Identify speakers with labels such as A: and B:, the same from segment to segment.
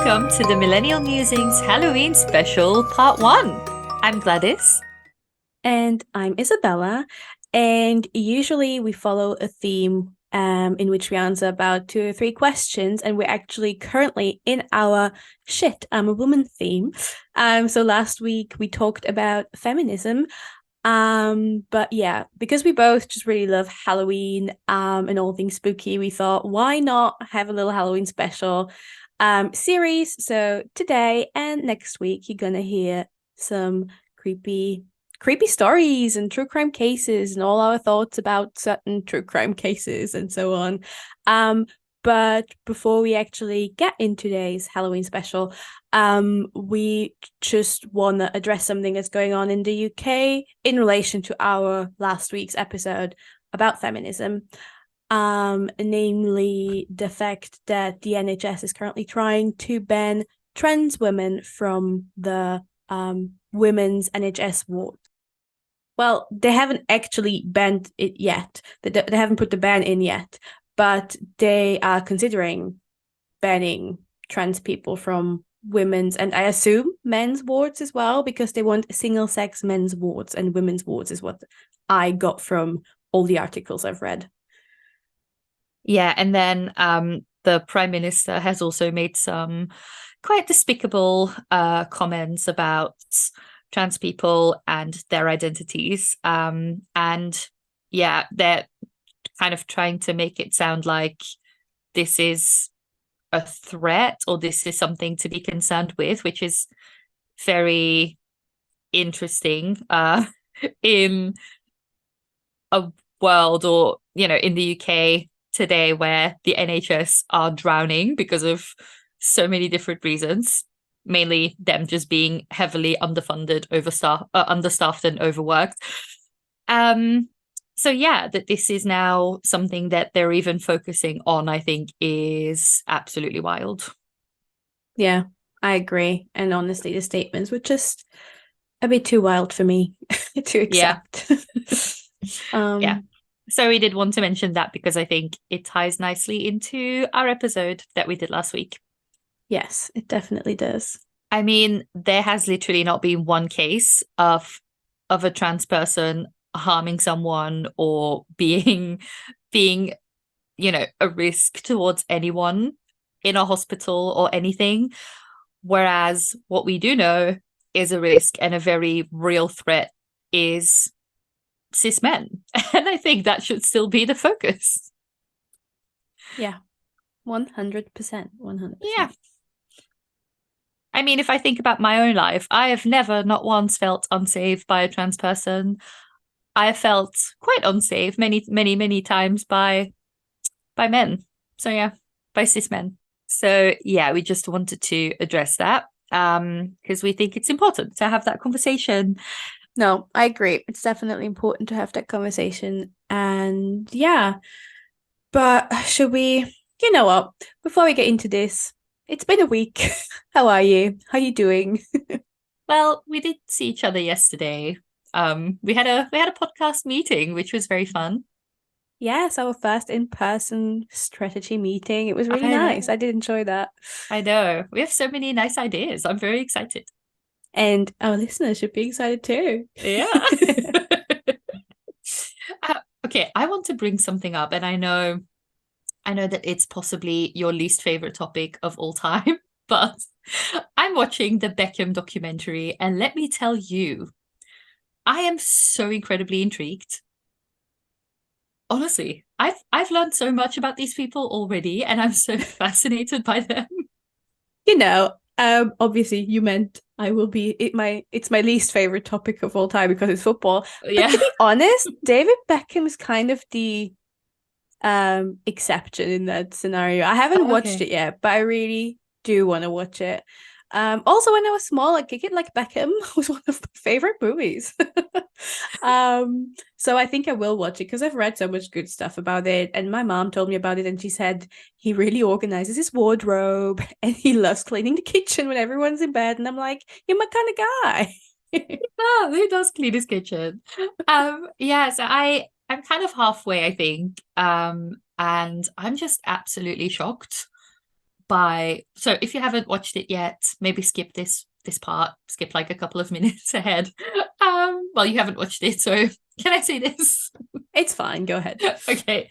A: welcome to the Millennial Musings Halloween Special Part 1. I'm Gladys.
B: And I'm Isabella. And usually we follow a theme in which we answer about 2 or 3 questions. And we're actually currently in our shit, I'm a woman theme. So last week we talked about feminism. But yeah, because we both just really love Halloween and all things spooky, we thought, why not have a little Halloween special series? So today and next week, you're gonna hear some creepy stories and true crime cases and all our thoughts about certain true crime cases and so on. But before we actually get into today's Halloween special, we just want to address something that's going on in the UK in relation to our last week's episode about feminism. Namely the fact that the NHS is currently trying to ban trans women from the women's NHS ward. Well, they haven't actually banned it yet. They haven't put the ban in yet, but they are considering banning trans people from women's and I assume men's wards as well, because they want single-sex men's wards and women's wards is what I got from all the articles I've read.
A: Yeah, and then the Prime Minister has also made some quite despicable comments about trans people and their identities. And yeah, they're kind of trying to make it sound like this is a threat or this is something to be concerned with, which is very interesting in a world or, in the UK today where the NHS are drowning because of so many different reasons, mainly them just being heavily underfunded, understaffed and overworked. So yeah, that this is now something that they're even focusing on, I think, is absolutely wild.
B: Yeah, I agree. And honestly, the statements were just a bit too wild for me to accept.
A: Yeah. So we did want to mention that because I think it ties nicely into our episode that we did last week.
B: Yes, it definitely does.
A: I mean, there has literally not been one case of a trans person harming someone or being a risk towards anyone in a hospital or anything. Whereas what we do know is a risk and a very real threat is cis men. And I think that should still be the focus.
B: Yeah, 100%. 100%.
A: Yeah. I mean, if I think about my own life, I have never, not once, felt unsafe by a trans person. I have felt quite unsafe many, many, many times by men. So yeah, by cis men. So yeah, we just wanted to address that because we think it's important to have that conversation.
B: No, I agree. It's definitely important to have that conversation. And yeah, but should we, you know what, before we get into this, it's been a week. How are you? How are you doing?
A: Well, we did see each other yesterday. We had a podcast meeting, which was very fun.
B: Yes, our first in-person strategy meeting. It was really
A: I
B: nice.
A: know.
B: I did enjoy that.
A: I know. We have so many nice ideas. I'm very excited.
B: And our listeners should be excited too.
A: Yeah. Okay, I want to bring something up, and I know that it's possibly your least favorite topic of all time, but I'm watching the Beckham documentary, and let me tell you, I am so incredibly intrigued. Honestly, I've learned so much about these people already, and I'm so fascinated by them.
B: Obviously you meant it's my least favorite topic of all time because it's football. But
A: Yeah.
B: to be honest, David Beckham is kind of the exception in that scenario. I haven't watched
A: Okay.
B: it yet, but I really do want to watch it. Also when I was small, like Kick It Like Beckham was one of my favorite movies. So I think I will watch it because I've read so much good stuff about it, and my mom told me about it, and she said he really organizes his wardrobe and he loves cleaning the kitchen when everyone's in bed, and I'm like, you're my kind of guy.
A: Oh, who does clean his kitchen? Yeah, so I'm kind of halfway, I think. And I'm just absolutely shocked by, so if you haven't watched it yet, maybe skip this part, skip like a couple of minutes ahead. Well, you haven't watched it, so can I say this?
B: It's fine. Go ahead.
A: Okay.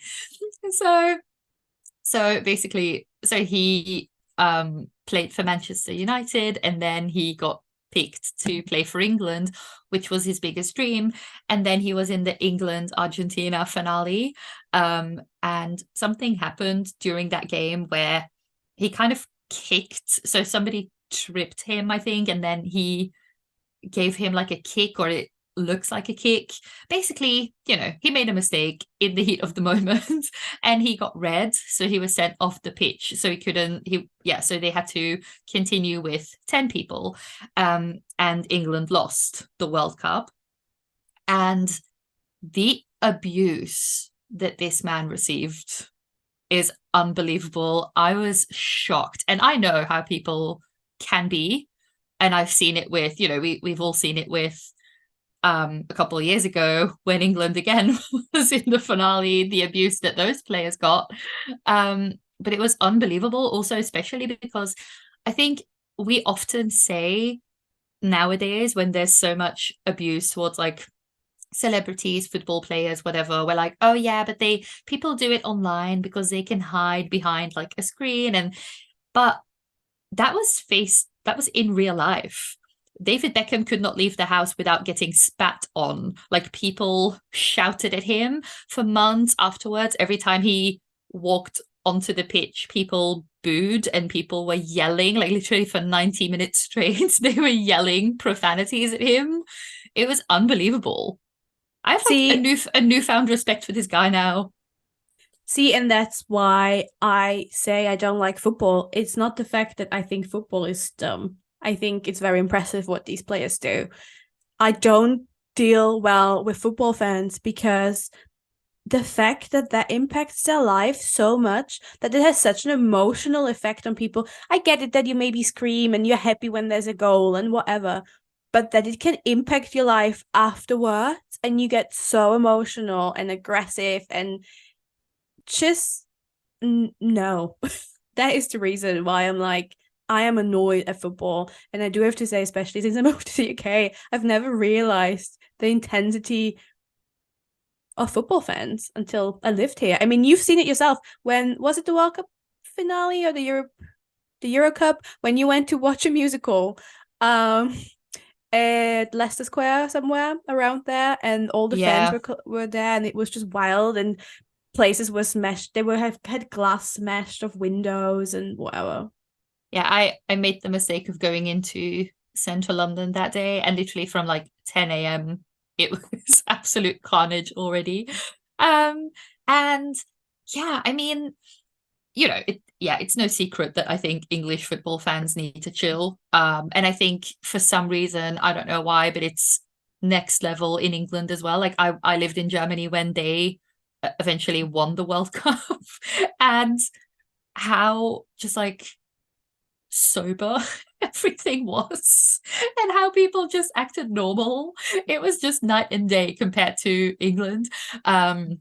A: So basically, so he played for Manchester United, and then he got picked to play for England, which was his biggest dream. And then he was in the England Argentina finale. And something happened during that game where he kind of kicked. So somebody tripped him, I think, and then he gave him like a kick, or it looks like a kick. Basically, he made a mistake in the heat of the moment and he got red. So he was sent off the pitch. So he couldn't, so they had to continue with 10 people. And England lost the World Cup. And the abuse that this man received is unbelievable. I was shocked. And I know how people can be. And I've seen it with, we've all seen it with a couple of years ago when England again was in the finale, the abuse that those players got. But it was unbelievable also, especially because I think we often say nowadays when there's so much abuse towards like celebrities, football players, whatever, we're like, oh yeah, but people do it online because they can hide behind like a screen. But that was in real life. David Beckham could not leave the house without getting spat on. Like people shouted at him for months afterwards. Every time he walked onto the pitch, people booed and people were yelling, like literally for 90 minutes straight. They were yelling profanities at him. It was unbelievable. I have like
B: See,
A: a newfound respect for this guy now.
B: See, and that's why I say I don't like football. It's not the fact that I think football is dumb. I think it's very impressive what these players do. I don't deal well with football fans because the fact that that impacts their life so much, that it has such an emotional effect on people. I get it that you maybe scream and you're happy when there's a goal and whatever, but that it can impact your life afterwards and you get so emotional and aggressive and just no. That is the reason why I'm like, I am annoyed at football. And I do have to say, especially since I moved to the UK, I've never realized the intensity of football fans until I lived here. I mean, you've seen it yourself. When was it the World Cup finale or the Euro Cup when you went to watch a musical at Leicester Square somewhere around there, and all the fans
A: Yeah.
B: were there, and it was just wild, and places were smashed. They were have had glass smashed of windows and whatever.
A: Yeah, I made the mistake of going into central London that day, and literally from like 10 a.m. it was absolute carnage already. Um, and yeah, I mean, it's no secret that I think English football fans need to chill. And I think for some reason, I don't know why, but it's next level in England as well. Like I lived in Germany when they eventually won the World Cup, and how just like sober everything was and how people just acted normal. It was just night and day compared to England. And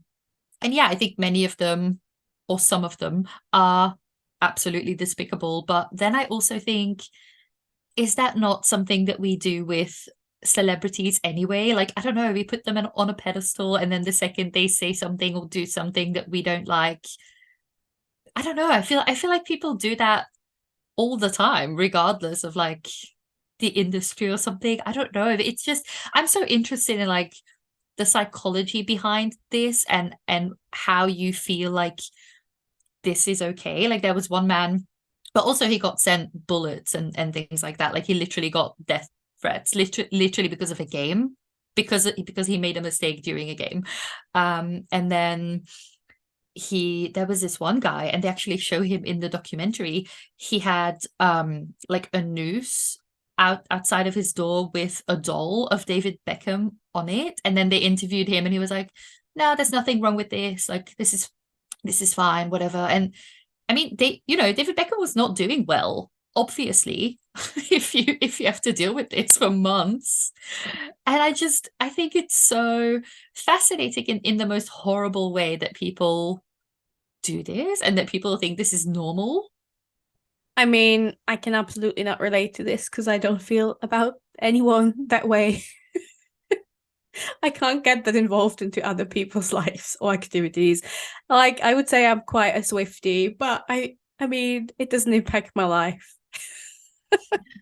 A: yeah, I think many of them or some of them are absolutely despicable. But then I also think, is that not something that we do with celebrities anyway? Like, I don't know, we put them on a pedestal, and then the second they say something or do something that we don't like, I don't know. I feel like people do that all the time, regardless of like the industry or something. I don't know. It's just I'm so interested in like the psychology behind this and how you feel like this is okay. Like there was one man, but also he got sent bullets and things like that. Like he literally got death threats, literally because of a game, because he made a mistake during a game. And then there was this one guy, and they actually show him in the documentary. He had like a noose outside of his door with a doll of David Beckham on it, and then they interviewed him and he was like, no, there's nothing wrong with this, like this is fine, whatever. And I mean, David Beckham was not doing well, obviously, if you have to deal with this for months. And I think it's so fascinating in the most horrible way that people do this and that people think this is normal.
B: I mean, I can absolutely not relate to this because I don't feel about anyone that way. I can't get that involved into other people's lives or activities. Like I would say I'm quite a Swiftie, but I mean, it doesn't impact my life.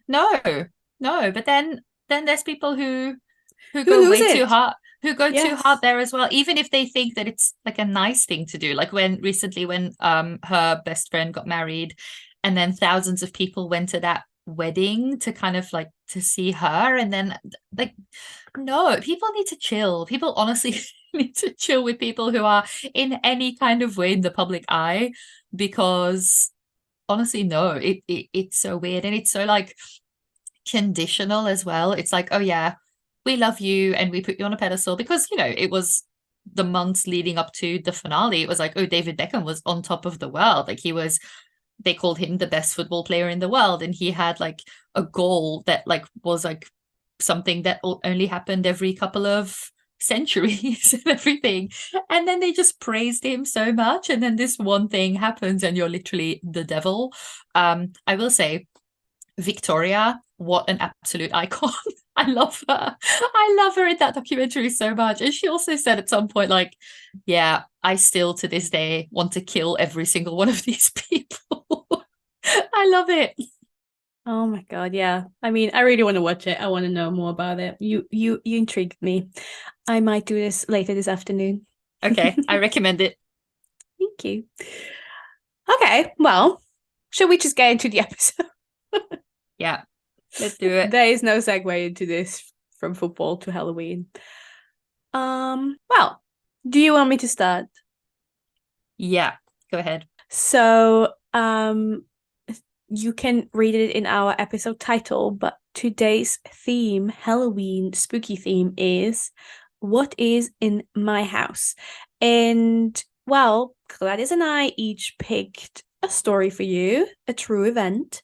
A: No, no, but then there's people who
B: Who
A: go
B: lose
A: way too
B: it?
A: hard, who go too hard
B: Yes.
A: there as well, even if they think that it's like a nice thing to do. Like when recently when her best friend got married and then thousands of people went to that wedding to kind of like to see her and then like no, people need to chill. People honestly need to chill with people who are in any kind of way in the public eye because honestly no, it's so weird and it's so like conditional as well. It's like, oh yeah, we love you and we put you on a pedestal because, you know, it was the months leading up to the finale. It was like, oh, David Beckham was on top of the world. Like he was, they called him the best football player in the world. And he had like a goal that like was like something that only happened every couple of centuries and everything. And then they just praised him so much. And then this one thing happens and you're literally the devil. I will say Victoria, what an absolute icon. I love her. I love her in that documentary so much. And she also said at some point, like, yeah, I still to this day want to kill every single one of these people. I love it.
B: Oh my God, yeah. I mean, I really want to watch it. I want to know more about it. You intrigued me. I might do this later this afternoon.
A: Okay, I recommend it.
B: Thank you. Okay, well, shall we just get into the episode?
A: Yeah, let's do it.
B: There is no segue into this from football to Halloween. Well, do you want me to start?
A: Yeah, go ahead.
B: So, you can read it in our episode title, but today's theme, Halloween spooky theme, is what is in my house? And well, Gladys and I each picked a story for you, a true event,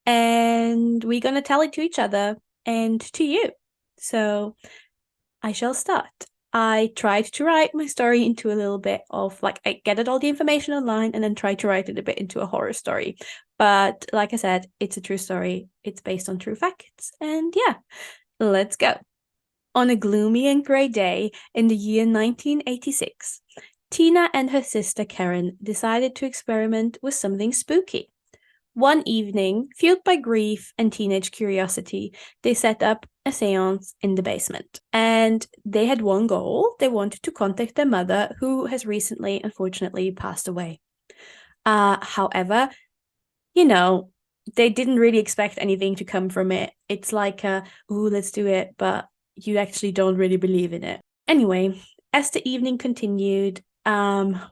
B: and we're gonna tell it to each other and to you. So I shall start. I tried to write my story into a little bit of like I gathered all the information online and then tried to write it a bit into a horror story. But like I said, it's a true story. It's based on true facts. And yeah, let's go. On a gloomy and grey day in the year 1986, Tina and her sister Karen decided to experiment with something spooky. One evening, fueled by grief and teenage curiosity, they set up a seance in the basement. And they had one goal. They wanted to contact their mother, who has recently, unfortunately, passed away. However, you know, they didn't really expect anything to come from it. It's like, ooh, let's do it, but you actually don't really believe in it. Anyway, as the evening continued,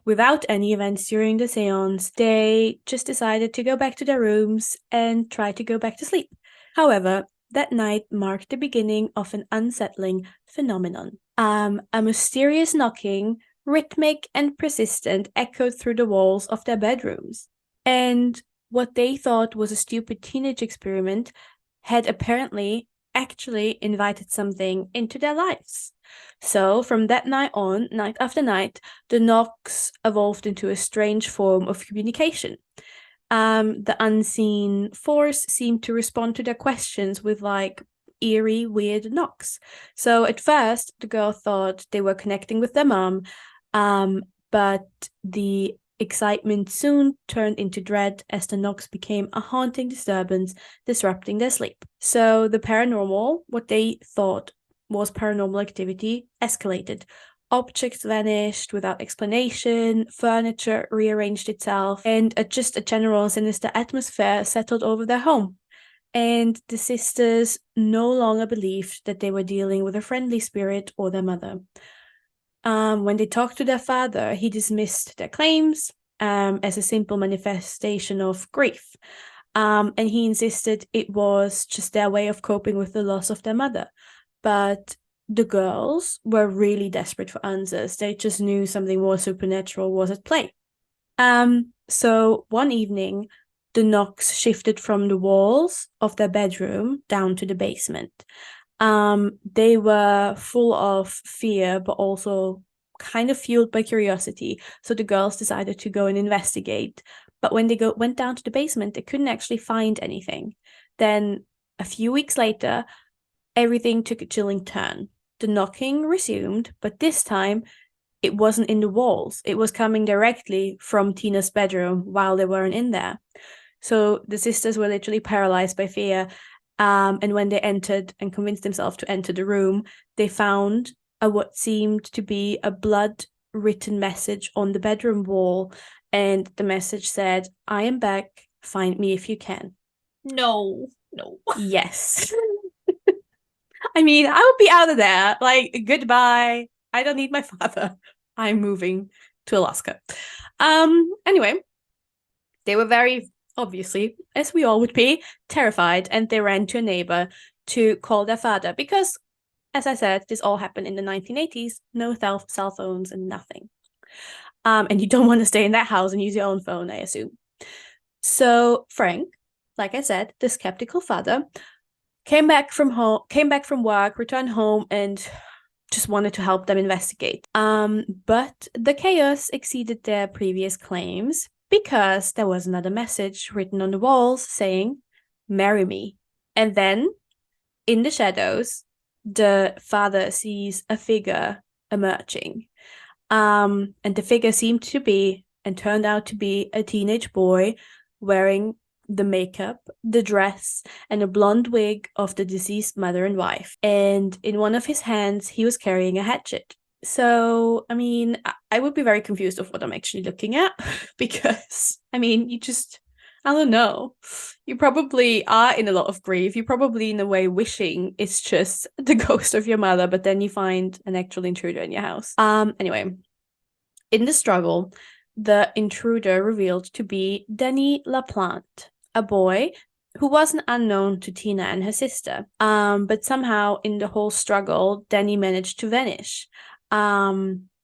B: without any events during the seance, they just decided to go back to their rooms and try to go back to sleep. However, that night marked the beginning of an unsettling phenomenon. A mysterious knocking, rhythmic and persistent, echoed through the walls of their bedrooms. And what they thought was a stupid teenage experiment had apparently actually invited something into their lives. So, from that night on, night after night, the knocks evolved into a strange form of communication. The unseen force seemed to respond to their questions with like eerie, weird knocks. So, at first, the girl thought they were connecting with their mom, but the excitement soon turned into dread as the knocks became a haunting disturbance, disrupting their sleep. So the paranormal, what they thought was paranormal activity, escalated. Objects vanished without explanation, furniture rearranged itself, and just a general sinister atmosphere settled over their home. And the sisters no longer believed that they were dealing with a friendly spirit or their mother. When they talked to their father, he dismissed their claims as a simple manifestation of grief. And he insisted it was just their way of coping with the loss of their mother. But the girls were really desperate for answers. They just knew something more supernatural was at play. So one evening, the knocks shifted from the walls of their bedroom down to the basement. They were full of fear, but also kind of fueled by curiosity. So the girls decided to go and investigate. But when they went down to the basement, they couldn't actually find anything. Then a few weeks later, everything took a chilling turn. The knocking resumed, but this time it wasn't in the walls. It was coming directly from Tina's bedroom while they weren't in there. So the sisters were literally paralyzed by fear. And when they entered and convinced themselves to enter the room, they found what seemed to be a blood written message on the bedroom wall. And the message said, "I am back. Find me if you can."
A: No, no.
B: Yes. I mean, I would be out of there. Like, goodbye. I don't need my father. I'm moving to Alaska. Anyway, they were very obviously, as we all would be, terrified, and they ran to a neighbor to call their father because, as I said, this all happened in the 1980s. No cell phones and nothing. And you don't want to stay in that house and use your own phone, I assume. So Frank, like I said, the skeptical father, came back from work, returned home, and just wanted to help them investigate. But the chaos exceeded their previous claims because there was another message written on the walls saying, "Marry me." And then, in the shadows, the father sees a figure emerging. And the figure seemed to be, and turned out to be, a teenage boy wearing the makeup, the dress, and a blonde wig of the deceased mother and wife. And in one of his hands, he was carrying a hatchet. So, I mean, I would be very confused of what I'm actually looking at because, I mean, I don't know. You probably are in a lot of grief. You're probably, in a way, wishing it's just the ghost of your mother, but then you find an actual intruder in your house. Anyway, in the struggle, the intruder revealed to be Denny LaPlante, a boy who wasn't unknown to Tina and her sister. But somehow in the whole struggle, Denny managed to vanish.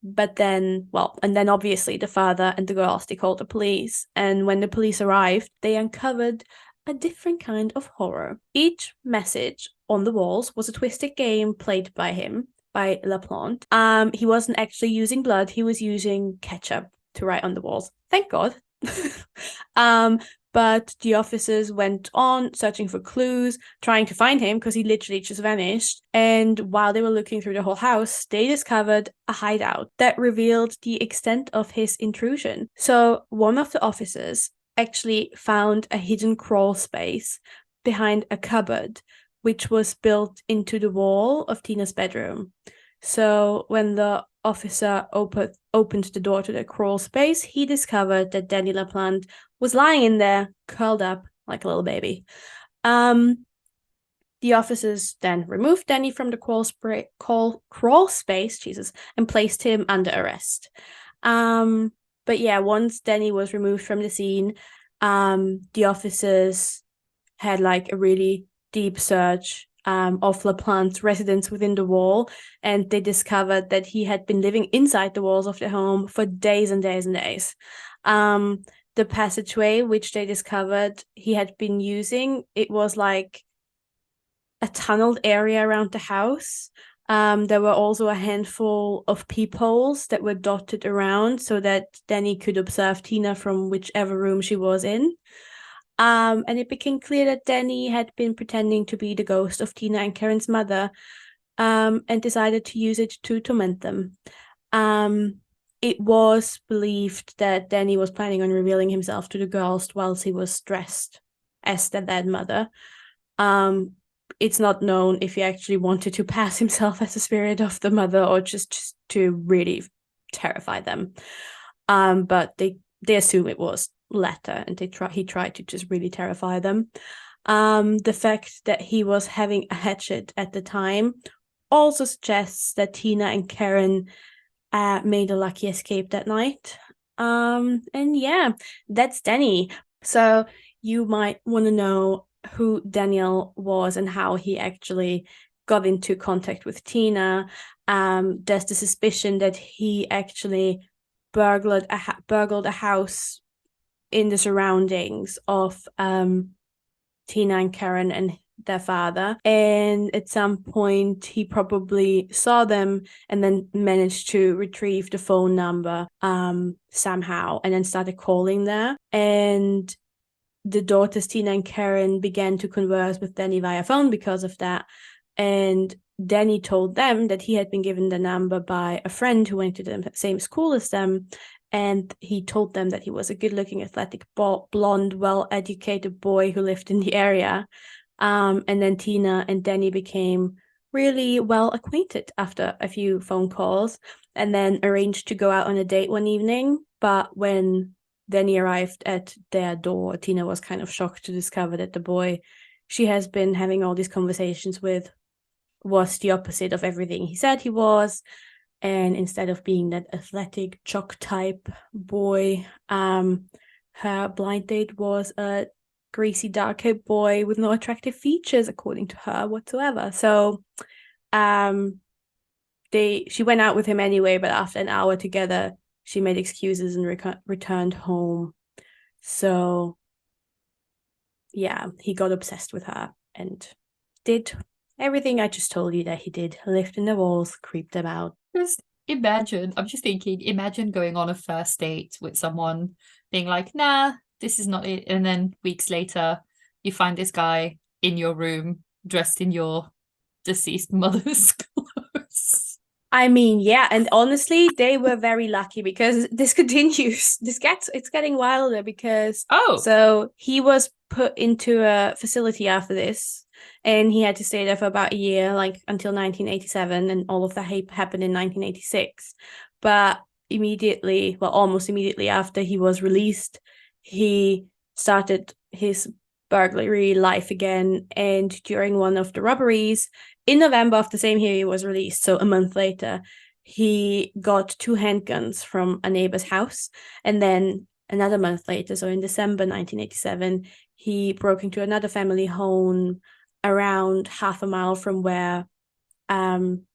B: But then, well, and then obviously the father and the girls, they called the police. And when the police arrived, they uncovered a different kind of horror. Each message on the walls was a twisted game played by him, by LaPlante. He wasn't actually using blood, he was using ketchup to write on the walls. Thank God. But the officers went on searching for clues, trying to find him because he literally just vanished. And while they were looking through the whole house, they discovered a hideout that revealed the extent of his intrusion. So one of the officers actually found a hidden crawl space behind a cupboard, which was built into the wall of Tina's bedroom. So when the officer opened the door to the crawl space, he discovered that Danny LaPlante was lying in there, curled up like a little baby. The officers then removed Danny from the crawl space, Jesus, and placed him under arrest. But yeah, once Danny was removed from the scene, the officers had like a really deep search of LaPlante's residence within the wall, and they discovered that he had been living inside the walls of the home for days and days and days. The passageway which they discovered he had been using, it was like a tunneled area around the house. There were also a handful of peepholes that were dotted around so that Danny could observe Tina from whichever room she was in. And it became clear that Danny had been pretending to be the ghost of Tina and Karen's mother, and decided to use it to torment them. It was believed that Danny was planning on revealing himself to the girls whilst he was dressed as their dead mother. It's not known if he actually wanted to pass himself as the spirit of the mother or just to really terrify them. But they assume it was latter, and he tried to just really terrify them. The fact that he was having a hatchet at the time also suggests that Tina and Karen made a lucky escape that night. And yeah, that's Danny. So you might want to know who Daniel was and how he actually got into contact with Tina. There's the suspicion that he actually burgled a house in the surroundings of Tina and Karen, and their father. And at some point, he probably saw them and then managed to retrieve the phone number somehow and then started calling there. And the daughters, Tina and Karen, began to converse with Danny via phone because of that. And Danny told them that he had been given the number by a friend who went to the same school as them. And he told them that he was a good looking, athletic, blonde, well educated boy who lived in the area. And then Tina and Danny became really well acquainted after a few phone calls and then arranged to go out on a date one evening. But when Danny arrived at their door, Tina was kind of shocked to discover that the boy she has been having all these conversations with was the opposite of everything he said he was. And instead of being that athletic jock type boy, her blind date was a greasy dark-haired boy with no attractive features according to her whatsoever. So she went out with him anyway, but after an hour together she made excuses and returned home. So yeah, he got obsessed with her and did everything I just told you that he did. Lived in the walls, creeped them out.
A: Just imagine, I'm just thinking, imagine going on a first date with someone being like, nah, this is not it. And then weeks later, you find this guy in your room dressed in your deceased mother's clothes.
B: I mean, yeah, and honestly, they were very lucky because this continues. It's getting wilder because
A: Oh,
B: so he was put into a facility after this, and he had to stay there for about a year, like until 1987, and all of that happened in 1986. But immediately, well, almost immediately after he was released, he started his burglary life again, and during one of the robberies in November of the same year he was released, so a month later, he got two handguns from a neighbor's house. And then another month later, so in December 1987, he broke into another family home around half a mile from from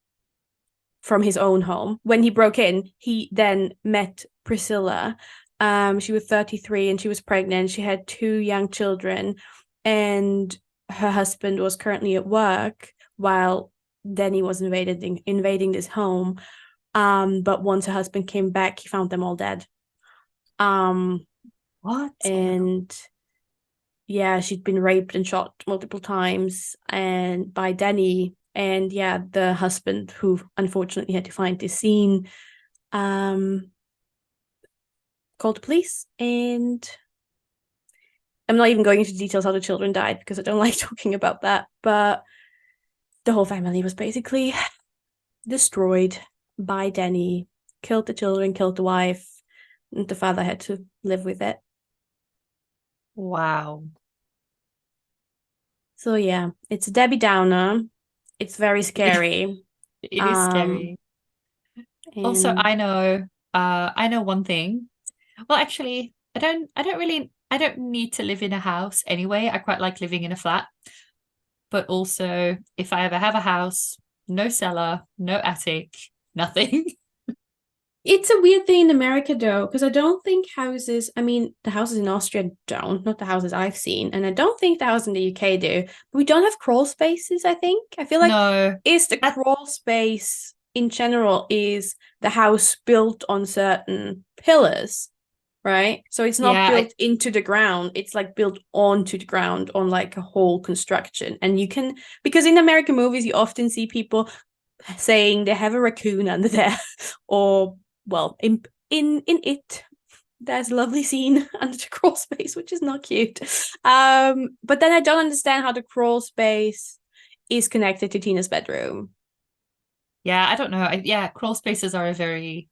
B: his own home. When he broke in, he then met Priscilla. She was 33 and she was pregnant. She had two young children, and her husband was currently at work while Danny was invading this home. But once her husband came back, he found them all dead. Um,
A: what? Oh my God.
B: and yeah, she'd been raped and shot multiple times and by Danny. And yeah, the husband who unfortunately had to find this scene called the police. And I'm not even going into details how the children died because I don't like talking about that. But the whole family was basically destroyed by Danny, killed the children, killed the wife, and the father had to live with it.
A: Wow.
B: So yeah, it's a Debbie Downer. It's very
A: It
B: scary.
A: is
B: Um,
A: scary. Also,
B: and
A: I know one thing. Well, actually, I don't need to live in a house anyway. I quite like living in a flat. But also, if I ever have a house, no cellar, no attic, nothing.
B: it's a weird thing in America though, because I don't think houses, I mean, the houses in Austria don't, not the houses I've seen, and I don't think the houses in the UK do. But we don't have crawl spaces, I think. I feel like
A: No,
B: is the
A: that
B: crawl space in general is the house built on certain pillars, right? So it's not
A: yeah,
B: built into the ground, it's like built onto the ground on like a whole construction. And you can, because in American movies, you often see people saying they have a raccoon under there, or well, in it, there's a lovely scene under the crawl space, which is not cute. But then I don't understand how the crawl space is connected to Tina's bedroom.
A: yeah, I don't know. Yeah, crawl spaces are a very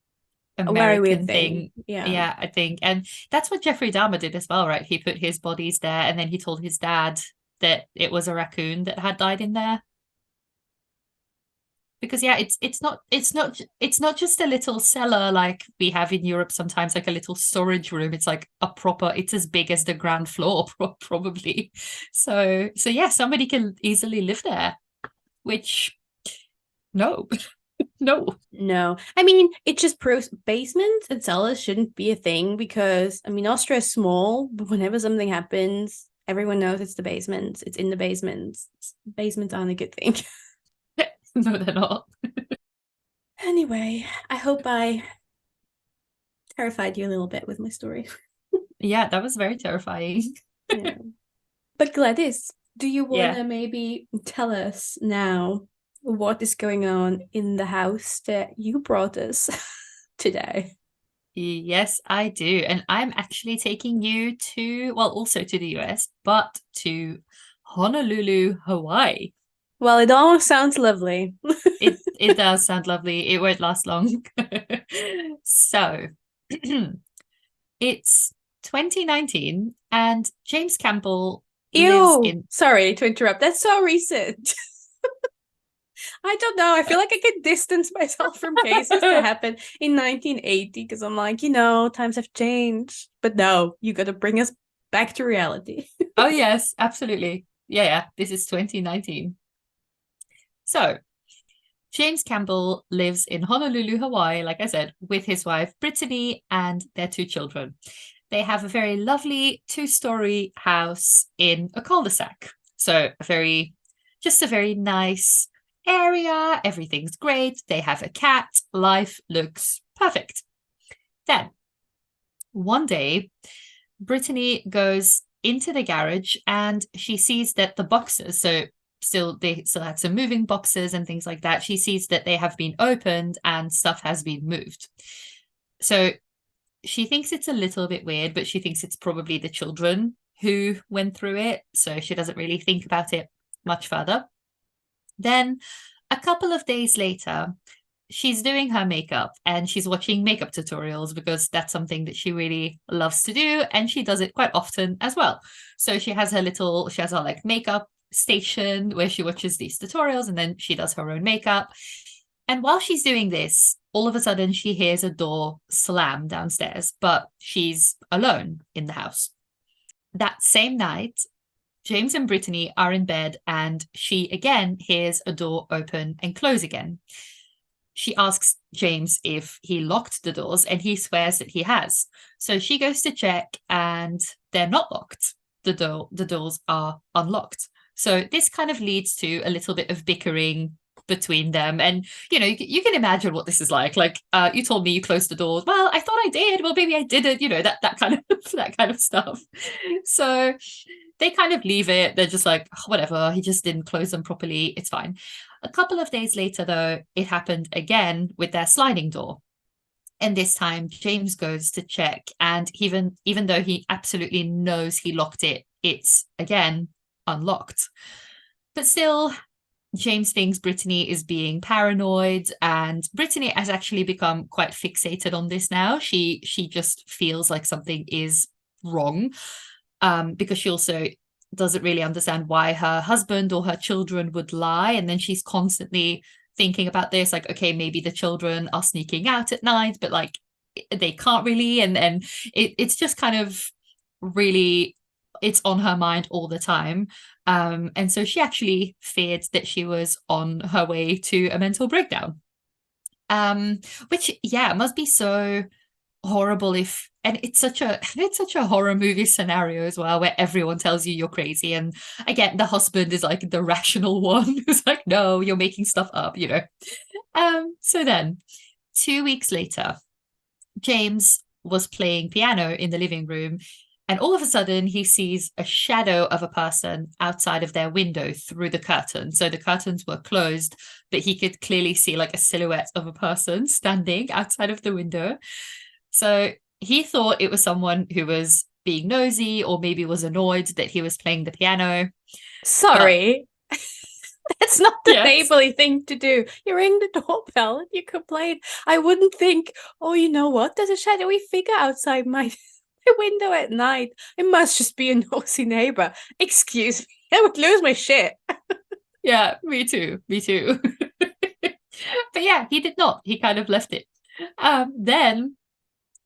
B: A very weird
A: American
B: thing.
A: thing.
B: Yeah.
A: Yeah, I think. And that's what Jeffrey Dahmer did as well, right? He put his bodies there and then he told his dad that it was a raccoon that had died in there. Because yeah, it's not just a little cellar like we have in Europe sometimes, like a little storage room. It's like a proper, it's as big as the ground floor, probably. So yeah, somebody can easily live there, which no, no.
B: No, I mean, it just proves basements and cellars shouldn't be a thing because, I mean, Austria is small, but whenever something happens, Everyone knows it's the basement. It's in the basement. Basements aren't a good thing.
A: No, they're not.
B: Anyway, I hope I terrified you a little bit with my story.
A: Yeah, that was very terrifying.
B: Yeah. But Gladys, do you want
A: Yeah.
B: to maybe tell us now what is going on in the house that you brought us today?
A: Yes, I do. And I'm actually taking you to, well, also to the US, but to Honolulu, Hawaii.
B: Well, it almost sounds lovely.
A: It does sound lovely. It won't last long. So, it's 2019 and James Campbell lives
B: Ew,
A: in
B: sorry to interrupt. That's so recent. I don't know. I feel like I can distance myself from cases that happened in 1980 because I'm like, times have changed. But no, you got to bring us back to reality.
A: Oh yes, absolutely. Yeah, yeah. This is 2019. So, James Campbell lives in Honolulu, Hawaii, like I said, with his wife Brittany and their two children. They have a very lovely two-story house in a cul-de-sac. So just a very nice area. Everything's great. They have a cat. Life looks perfect. Then one day, Brittany goes into the garage and she sees that the boxes, so they still have some moving boxes and things like that. She sees that they have been opened and stuff has been moved. So she thinks it's a little bit weird, but she thinks it's probably the children who went through it. So she doesn't really think about it much further. Then a couple of days later, she's doing her makeup and she's watching makeup tutorials because that's something that she really loves to do and she does it quite often as well. So she has her like makeup station where she watches these tutorials and then she does her own makeup. And while she's doing this, all of a sudden she hears a door slam downstairs, but she's alone in the house. That same night, James and Brittany are in bed and she again hears a door open and close again. She asks James if he locked the doors and he swears that he has. So she goes to check and they're not locked. The doors are unlocked. So this kind of leads to a little bit of bickering between them. And you can imagine what this is like. Like, you told me you closed the doors. Well, I thought I did. Well, maybe I didn't. That kind of that kind of stuff. So they kind of leave it. They're just like, "Oh, whatever. He just didn't close them properly. It's fine." A couple of days later, though, it happened again with their sliding door. And this time, James goes to check, and even though he absolutely knows he locked it, it's again unlocked. But still, James thinks Brittany is being paranoid, and Brittany has actually become quite fixated on this now. She just feels like something is wrong, because she also doesn't really understand why her husband or her children would lie, and then she's constantly thinking about this, like, okay, maybe the children are sneaking out at night, but like they can't really, and it's just kind of really it's on her mind all the time. And so she actually feared that she was on her way to a mental breakdown. Which, yeah, must be so horrible if and it's such a horror movie scenario as well, where everyone tells you you're crazy. And again, the husband is like the rational one who's like, no, you're making stuff up. So then 2 weeks later, James was playing piano in the living room, and all of a sudden he sees a shadow of a person outside of their window through the curtain. So the curtains were closed, but he could clearly see like a silhouette of a person standing outside of the window. So he thought it was someone who was being nosy or maybe was annoyed that he was playing the piano. But
B: Sorry. That's not the
A: yes,
B: neighborly thing to do. You ring the doorbell and you complain. I wouldn't think, oh, you know what? There's a shadowy figure outside my, my window at night. It must just be a nosy neighbor. Excuse me. I would lose my shit.
A: yeah, me too, me too. But yeah, he did not. He kind of left it. Then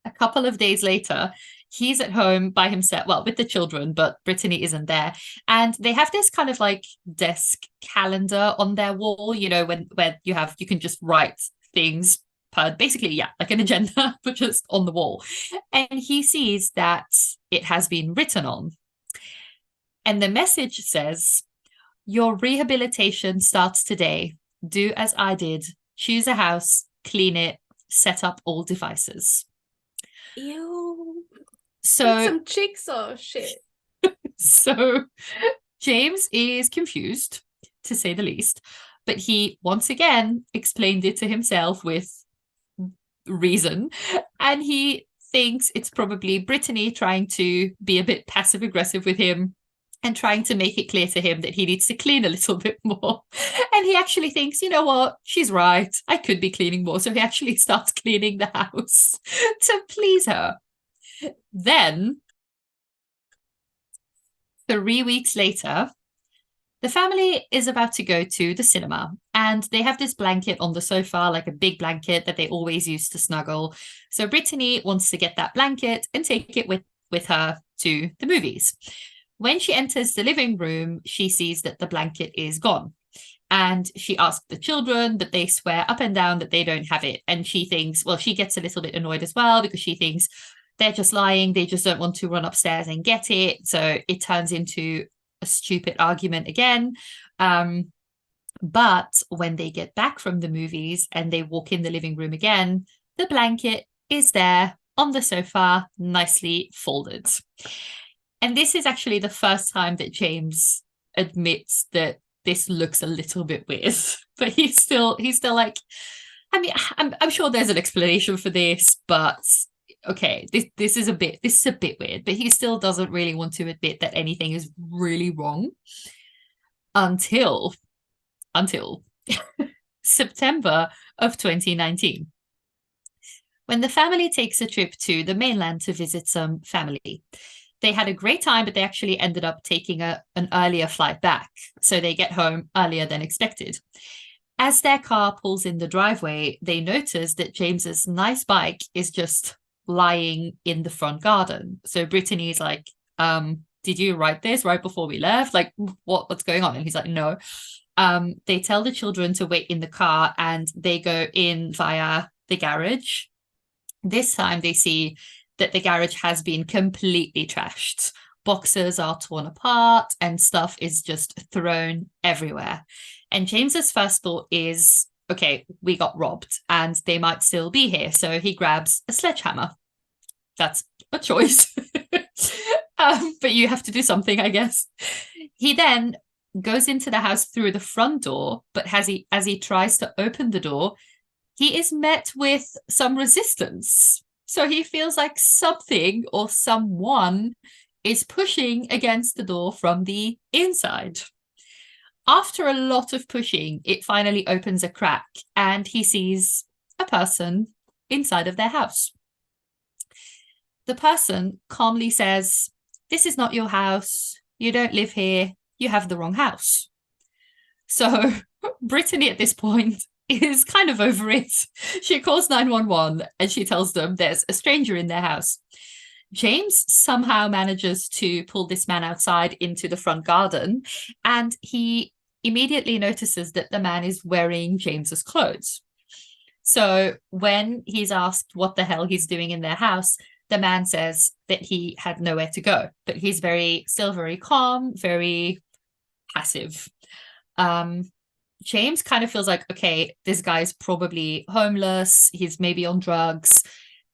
A: a couple of days later, he's at home by himself, well, with the children, but Brittany isn't there. And they have this kind of like desk calendar on their wall, where you can just write things per basically, yeah, like an agenda, but just on the wall. And he sees that it has been written on. And the message says, your rehabilitation starts today. Do as I did. Choose a house, clean it, set up all devices.
B: Ew. That's
A: So,
B: some jigsaw shit.
A: so James is confused, to say the least, but he once again explained it to himself with reason. And he thinks it's probably Brittany trying to be a bit passive aggressive with him and trying to make it clear to him that he needs to clean a little bit more. And he actually thinks, you know what, she's right. I could be cleaning more. So he actually starts cleaning the house to please her. Then, 3 weeks later, the family is about to go to the cinema and they have this blanket on the sofa, like a big blanket that they always use to snuggle. So Brittany wants to get that blanket and take it with her to the movies. When she enters the living room, she sees that the blanket is gone. And she asks the children, but they swear up and down that they don't have it. And she thinks, well, she gets a little bit annoyed as well because she thinks they're just lying. They just don't want to run upstairs and get it. So it turns into a stupid argument again. But when they get back from the movies and they walk in the living room again, the blanket is there on the sofa, nicely folded. And this is actually the first time that James admits that this looks a little bit weird, but he's still like, I mean, I'm sure there's an explanation for this, but okay, this is a bit weird. But he still doesn't really want to admit that anything is really wrong until September of 2019, when the family takes a trip to the mainland to visit some family. They had a great time, but they actually ended up taking an earlier flight back. So they get home earlier than expected. As their car pulls in the driveway, they notice that James's nice bike is just lying in the front garden. So Brittany's like, did you write this right before we left? Like, what's going on? And he's like, no. They tell the children to wait in the car and they go in via the garage. This time they see that the garage has been completely trashed. Boxes are torn apart and stuff is just thrown everywhere. And James's first thought is, okay, we got robbed and they might still be here. So he grabs a sledgehammer. That's a choice. But you have to do something, I guess. He then goes into the house through the front door, but as he tries to open the door, he is met with some resistance. So he feels like something or someone is pushing against the door from the inside. After a lot of pushing, it finally opens a crack and he sees a person inside of their house. The person calmly says, "This is not your house. You don't live here. You have the wrong house." So Brittany at this point is kind of over it. She calls 911 and she tells them there's a stranger in their house. James somehow manages to pull this man outside into the front garden, and he immediately notices that the man is wearing James's clothes. So when he's asked what the hell he's doing in their house, the man says that he had nowhere to go, but he's still very calm, very passive. James kind of feels like, okay, this guy's probably homeless, he's maybe on drugs,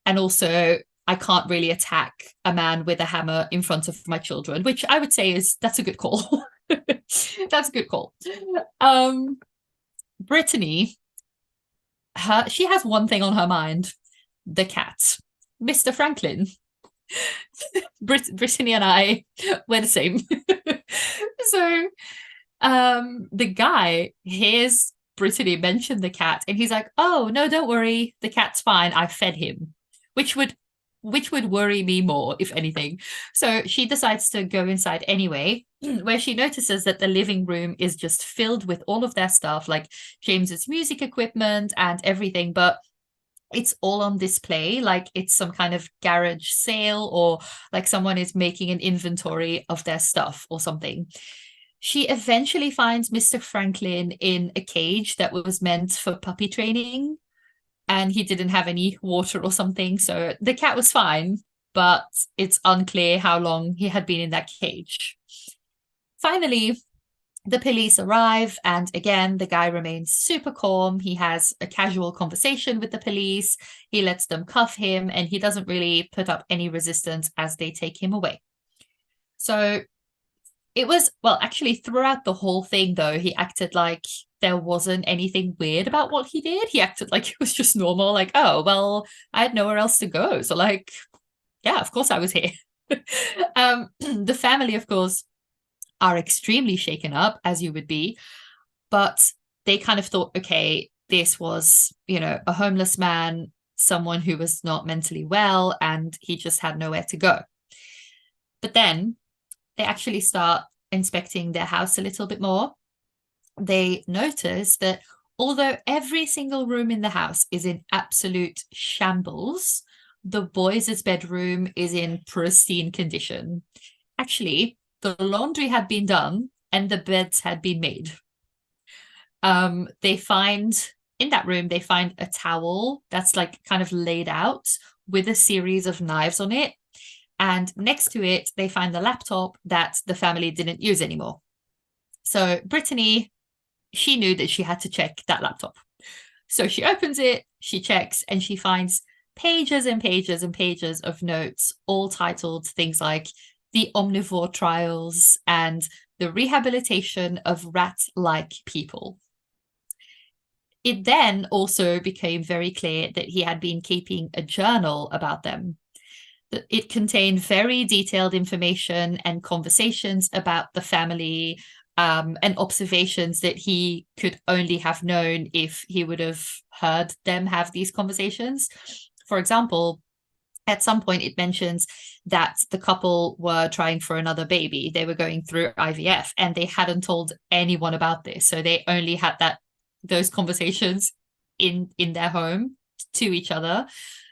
A: and also I can't really attack a man with a hammer in front of my children, which I would say that's a good call. That's a good call. Brittany, she has one thing on her mind: the cat, Mr. Franklin. Brittany and I were the same. So the guy hears Brittany mention the cat and he's like, "Oh no, don't worry, the cat's fine, I fed him," which would worry me more, if anything. So she decides to go inside anyway, where she notices that the living room is just filled with all of their stuff, like James's music equipment and everything, but it's all on display, like it's some kind of garage sale, or like someone is making an inventory of their stuff or something. She eventually finds Mr. Franklin in a cage that was meant for puppy training, and he didn't have any water or something. So the cat was fine, but it's unclear how long he had been in that cage. Finally, the police arrive, and again, the guy remains super calm. He has a casual conversation with the police. He lets them cuff him, and he doesn't really put up any resistance as they take him away. So it was, well, actually, throughout the whole thing, though, he acted like there wasn't anything weird about what he did. He acted like it was just normal, like, oh, well, I had nowhere else to go. So, like, yeah, of course I was here. The family, of course, are extremely shaken up, as you would be, but they kind of thought, okay, this was, a homeless man, someone who was not mentally well, and he just had nowhere to go. But then they actually start inspecting their house a little bit more. They notice that although every single room in the house is in absolute shambles, the boys' bedroom is in pristine condition. Actually, the laundry had been done and the beds had been made. They find in that room, they find a towel that's like kind of laid out with a series of knives on it. And next to it, they find the laptop that the family didn't use anymore. So Brittany, she knew that she had to check that laptop. So she opens it, she checks, and she finds pages and pages and pages of notes, all titled things like the omnivore trials and the rehabilitation of rat-like people. It then also became very clear that he had been keeping a journal about them. It contained very detailed information and conversations about the family, and observations that he could only have known if he would have heard them have these conversations. For example, at some point it mentions that the couple were trying for another baby. They were going through IVF and they hadn't told anyone about this. So they only had those conversations in their home to each other.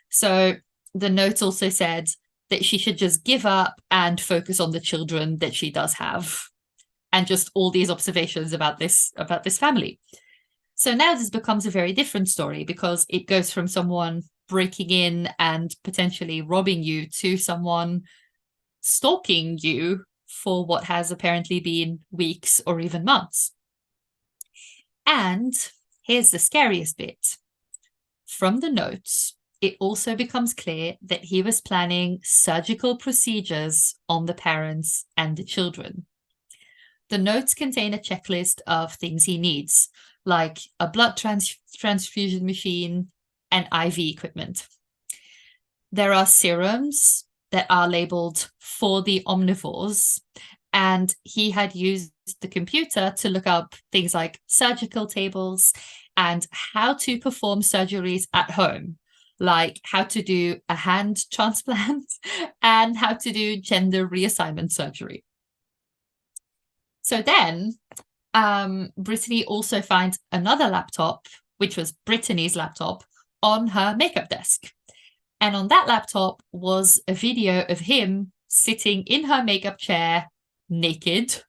A: So the note also said that she should just give up and focus on the children that she does have, and just all these observations about this family. So now this becomes a very different story because it goes from someone breaking in and potentially robbing you to someone stalking you for what has apparently been weeks or even months. And here's the scariest bit. From the notes, it also becomes clear that he was planning surgical procedures on the parents and the children. The notes contain a checklist of things he needs, like a blood transfusion machine and IV equipment. There are serums that are labeled for the omnivores, and he had used the computer to look up things like surgical tables and how to perform surgeries at home, like how to do a hand transplant and how to do gender reassignment surgery. So then Brittany also finds another laptop, which was Brittany's laptop, on her makeup desk. And on that laptop was a video of him sitting in her makeup chair, naked.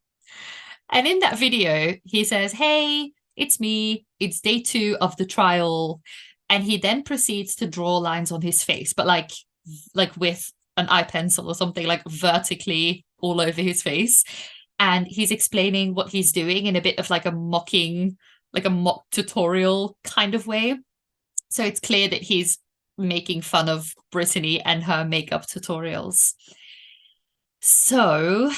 A: And in that video, he says, "Hey, it's me. It's day 2 of the trial." And he then proceeds to draw lines on his face, but like with an eye pencil or something, like vertically all over his face. And he's explaining what he's doing in a bit of like a mock tutorial kind of way. So it's clear that he's making fun of Brittany and her makeup tutorials. So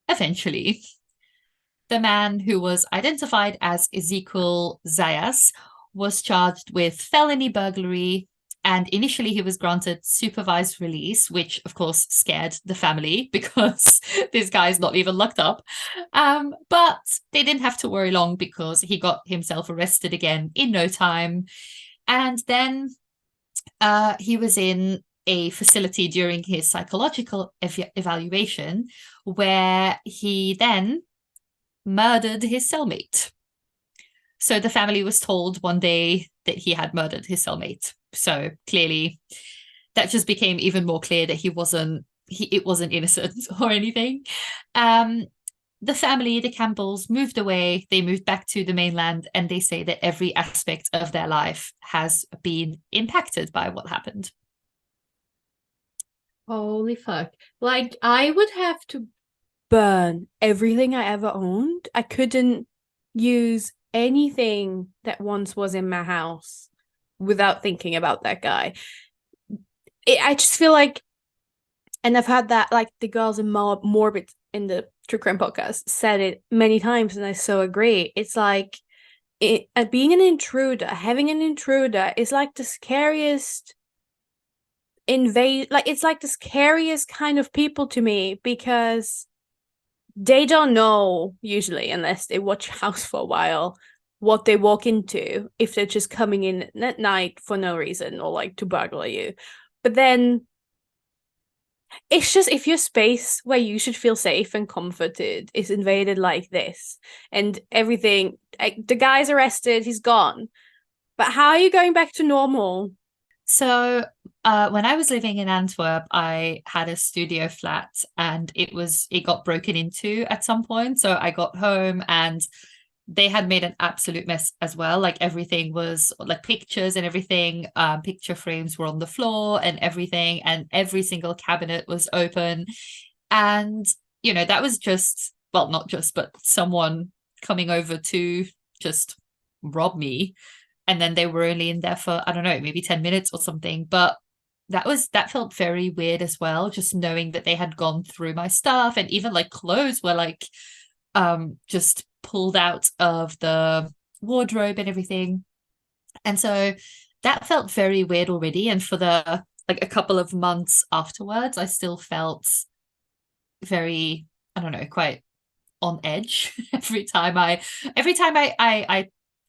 A: eventually, the man who was identified as Ezekiel Zayas was charged with felony burglary, and initially he was granted supervised release, which of course scared the family because this guy's not even locked up. But they didn't have to worry long because he got himself arrested again in no time. And then he was in a facility during his psychological evaluation where he then murdered his cellmate. So the family was told one day that he had murdered his cellmate. So clearly that just became even more clear that it wasn't innocent or anything. The family, the Campbells, moved away. They moved back to the mainland, and they say that every aspect of their life has been impacted by what happened.
C: Holy fuck. Like, I would have to
B: burn everything I ever owned. I couldn't use anything that once was in my house without thinking about that guy. I just feel like, and I've had that, like the girls in Morbid in the True Crime podcast said it many times, and I so agree. It's like being an intruder, having an intruder is like the scariest like it's like the scariest kind of people to me because they don't know usually unless they watch House for a while what they walk into if they're just coming in at night for no reason or like to burgle you. But then it's just if your space where you should feel safe and comforted is invaded like this and everything, like, the guy's arrested, he's gone. But how are you going back to normal?
A: So, when I was living in Antwerp, I had a studio flat and it got broken into at some point. So I got home and they had made an absolute mess as well. Like everything was like pictures and everything, picture frames were on the floor and everything, and every single cabinet was open. And, that was just, well, not just, but someone coming over to just rob me. And then they were only in there for, I don't know, maybe 10 minutes or something. But that felt very weird as well, just knowing that they had gone through my stuff, and even like clothes were like just pulled out of the wardrobe and everything. And so that felt very weird already. And for the like a couple of months afterwards, I still felt very, I don't know, quite on edge every time I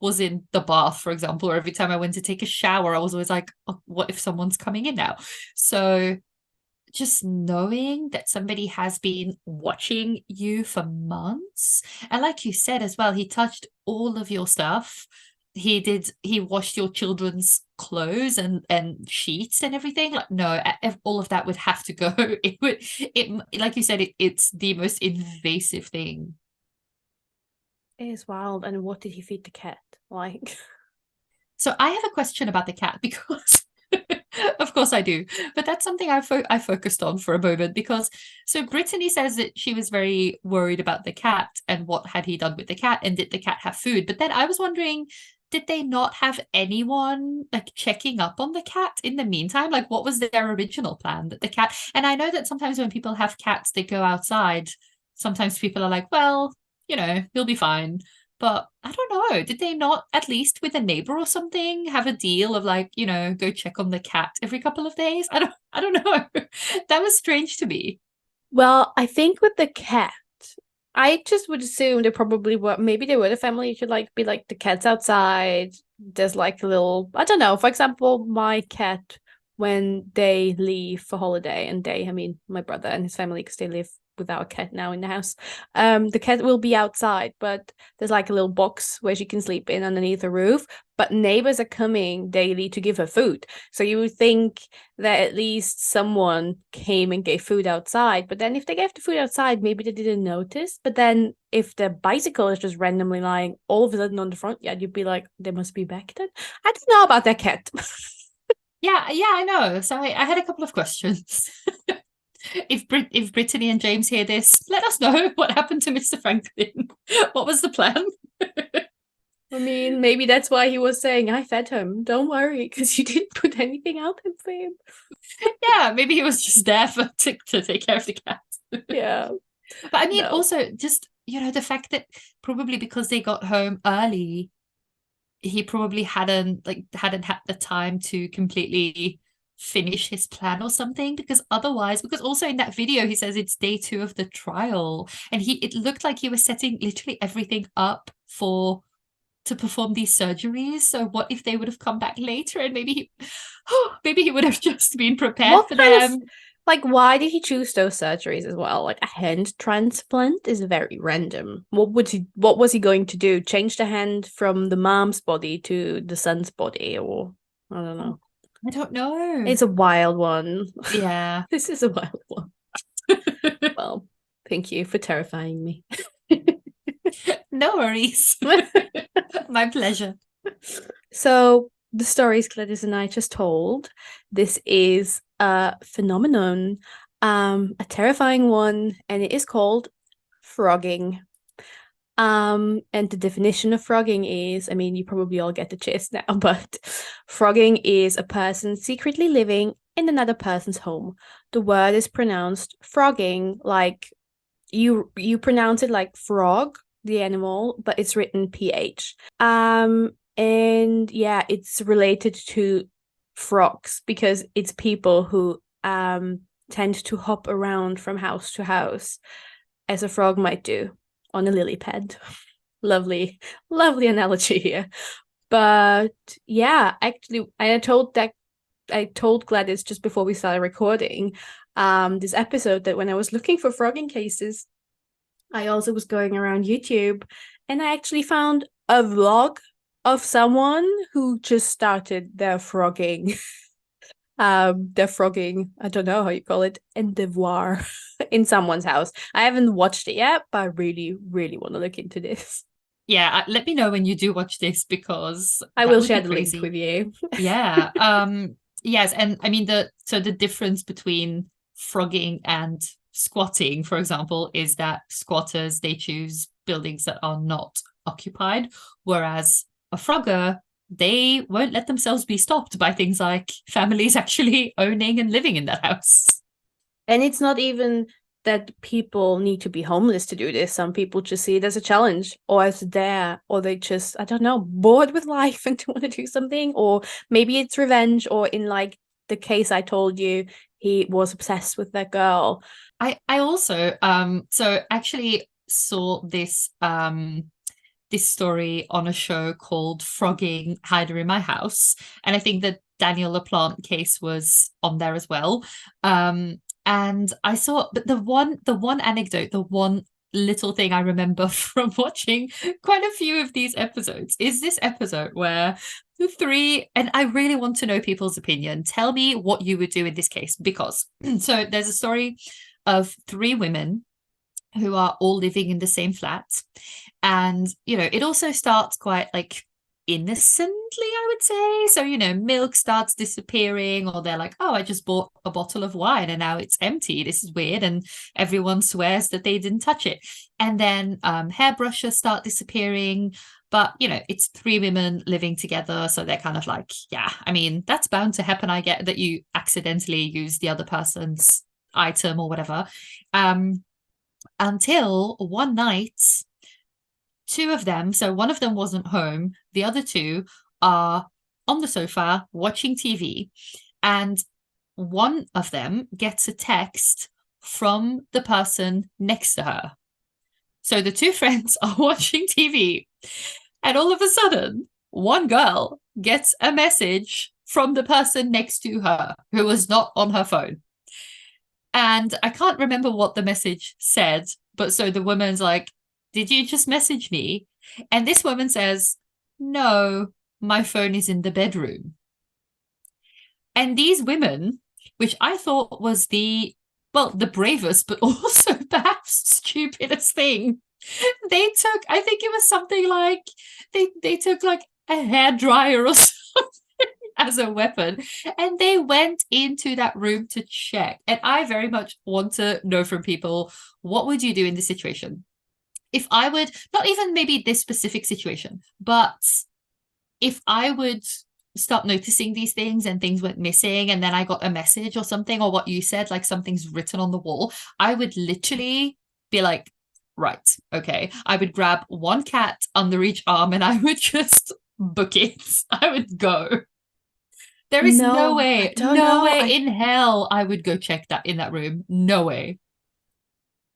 A: was in the bath, for example, or every time I went to take a shower, I was always like, oh, what if someone's coming in now? So just knowing that somebody has been watching you for months. And like you said as well, he touched all of your stuff. He washed your children's clothes and sheets and everything. Like, no, all of that would have to go. It like you said, it's the most invasive thing.
B: It is wild. And what did he feed the cat? Like,
A: So I have a question about the cat because of course I do. But that's something I focused on for a moment because so Brittany says that she was very worried about the cat and what had he done with the cat and did the cat have food? But then I was wondering, did they not have anyone like checking up on the cat in the meantime? Like what was their original plan that the cat, and I know that sometimes when people have cats, they go outside. Sometimes people are like, well, he'll be fine. But I don't know. Did they not, at least with a neighbor or something, have a deal of like, go check on the cat every couple of days? I don't know. That was strange to me.
B: well, I think with the cat, I just would assume they probably were, maybe they were the family should like be like the cat's outside. There's like a little, I don't know. For example, my cat, when they leave for holiday, and I mean my brother and his family, because they live with our cat now in the house. The cat will be outside, but there's like a little box where she can sleep in underneath the roof. But neighbors are coming daily to give her food. So you would think that at least someone came and gave food outside. But then if they gave the food outside, maybe they didn't notice. But then if the bicycle is just randomly lying all of a sudden on the front yard, you'd be like, they must be back then. I don't know about that cat.
A: Yeah, I know. So I had a couple of questions. If Brittany and James hear this, let us know what happened to Mr. Franklin. What was the plan?
B: I mean, maybe that's why he was saying, I fed him. Don't worry, because you didn't put anything out for him.
A: Yeah, maybe he was just there to take care of the cat.
B: Yeah.
A: But I mean,
B: No.
A: also just, the fact that probably because they got home early, he probably hadn't had the time to completely finish his plan or something, because also in that video he says it's day 2 of the trial, and it looked like he was setting literally everything up for to perform these surgeries. So what if they would have come back later and maybe he would have just been prepared
B: What
A: for
B: kind of,
A: them.
B: like, why did he choose those surgeries as well? Like, a hand transplant is very random. What was he going to do? Change the hand from the mom's body to the son's body, or I don't
A: Oh,
B: know.
A: I don't know.
B: It's a wild one.
A: Yeah.
B: This is a wild one. Well, thank you for terrifying me.
A: No worries. My pleasure.
B: So the stories Gladys and I just told, this is a phenomenon, a terrifying one, and it is called frogging. And the definition of frogging is, I mean, you probably all get the gist now, but frogging is a person secretly living in another person's home. The word is pronounced frogging, like you pronounce it like frog, the animal, but it's written PH. And yeah, it's related to frogs because it's people who tend to hop around from house to house as a frog might do on a lily pad. Lovely, lovely analogy here. But yeah, actually, I told Gladys just before we started recording this episode that when I was looking for frogging cases, I also was going around YouTube and I actually found a vlog of someone who just started their frogging, I don't know how you call it, endeavour in someone's house. I haven't watched it yet, but I really, really want to look into this.
A: Yeah, let me know when you do watch this because
B: I
A: that
B: will
A: would be
B: share the link with
A: crazy.
B: you.
A: Yeah. Yes, and I mean the difference between frogging and squatting, for example, is that squatters they choose buildings that are not occupied, whereas a frogger they won't let themselves be stopped by things like families actually owning and living in that house.
B: And it's not even that people need to be homeless to do this. Some people just see it as a challenge or as a dare, or they just, I don't know, bored with life and want to do something. Or maybe it's revenge, or in like the case I told you, he was obsessed with that girl.
A: I also so actually saw this story on a show called Frogging Hider in My House. And I think the Daniel LaPlante case was on there as well. And I saw, but the one anecdote, the one little thing I remember from watching quite a few of these episodes is this episode where the three, and I really want to know people's opinion. Tell me what you would do in this case, because so there's a story of three women who are all living in the same flat. And, it also starts quite like innocently, I would say. So, milk starts disappearing, or they're like, oh, I just bought a bottle of wine and now it's empty. This is weird. And everyone swears that they didn't touch it. And then hairbrushes start disappearing. But, it's three women living together. So they're kind of like, yeah, I mean, that's bound to happen. I get that you accidentally use the other person's item or whatever. Until one night, two of them, so one of them wasn't home, the other two are on the sofa watching TV, and one of them gets a text from the person next to her. So the two friends are watching TV, and all of a sudden, one girl gets a message from the person next to her who was not on her phone. And I can't remember what the message said, but so the woman's like, did you just message me? And this woman says, no, my phone is in the bedroom. And these women, which I thought was the bravest, but also perhaps stupidest thing, I think it was something like, they took like a hair dryer or something as a weapon. And they went into that room to check. And I very much want to know from people, what would you do in this situation? If I would, not even maybe this specific situation, but if I would start noticing these things and things went missing and then I got a message or something, or what you said, like something's written on the wall, I would literally be like, right, okay. I would grab one cat under each arm and I would just book it. I would go. There is no
B: No, I
A: way,
B: don't
A: no
B: know.
A: way in hell I would go check that in that room. No way.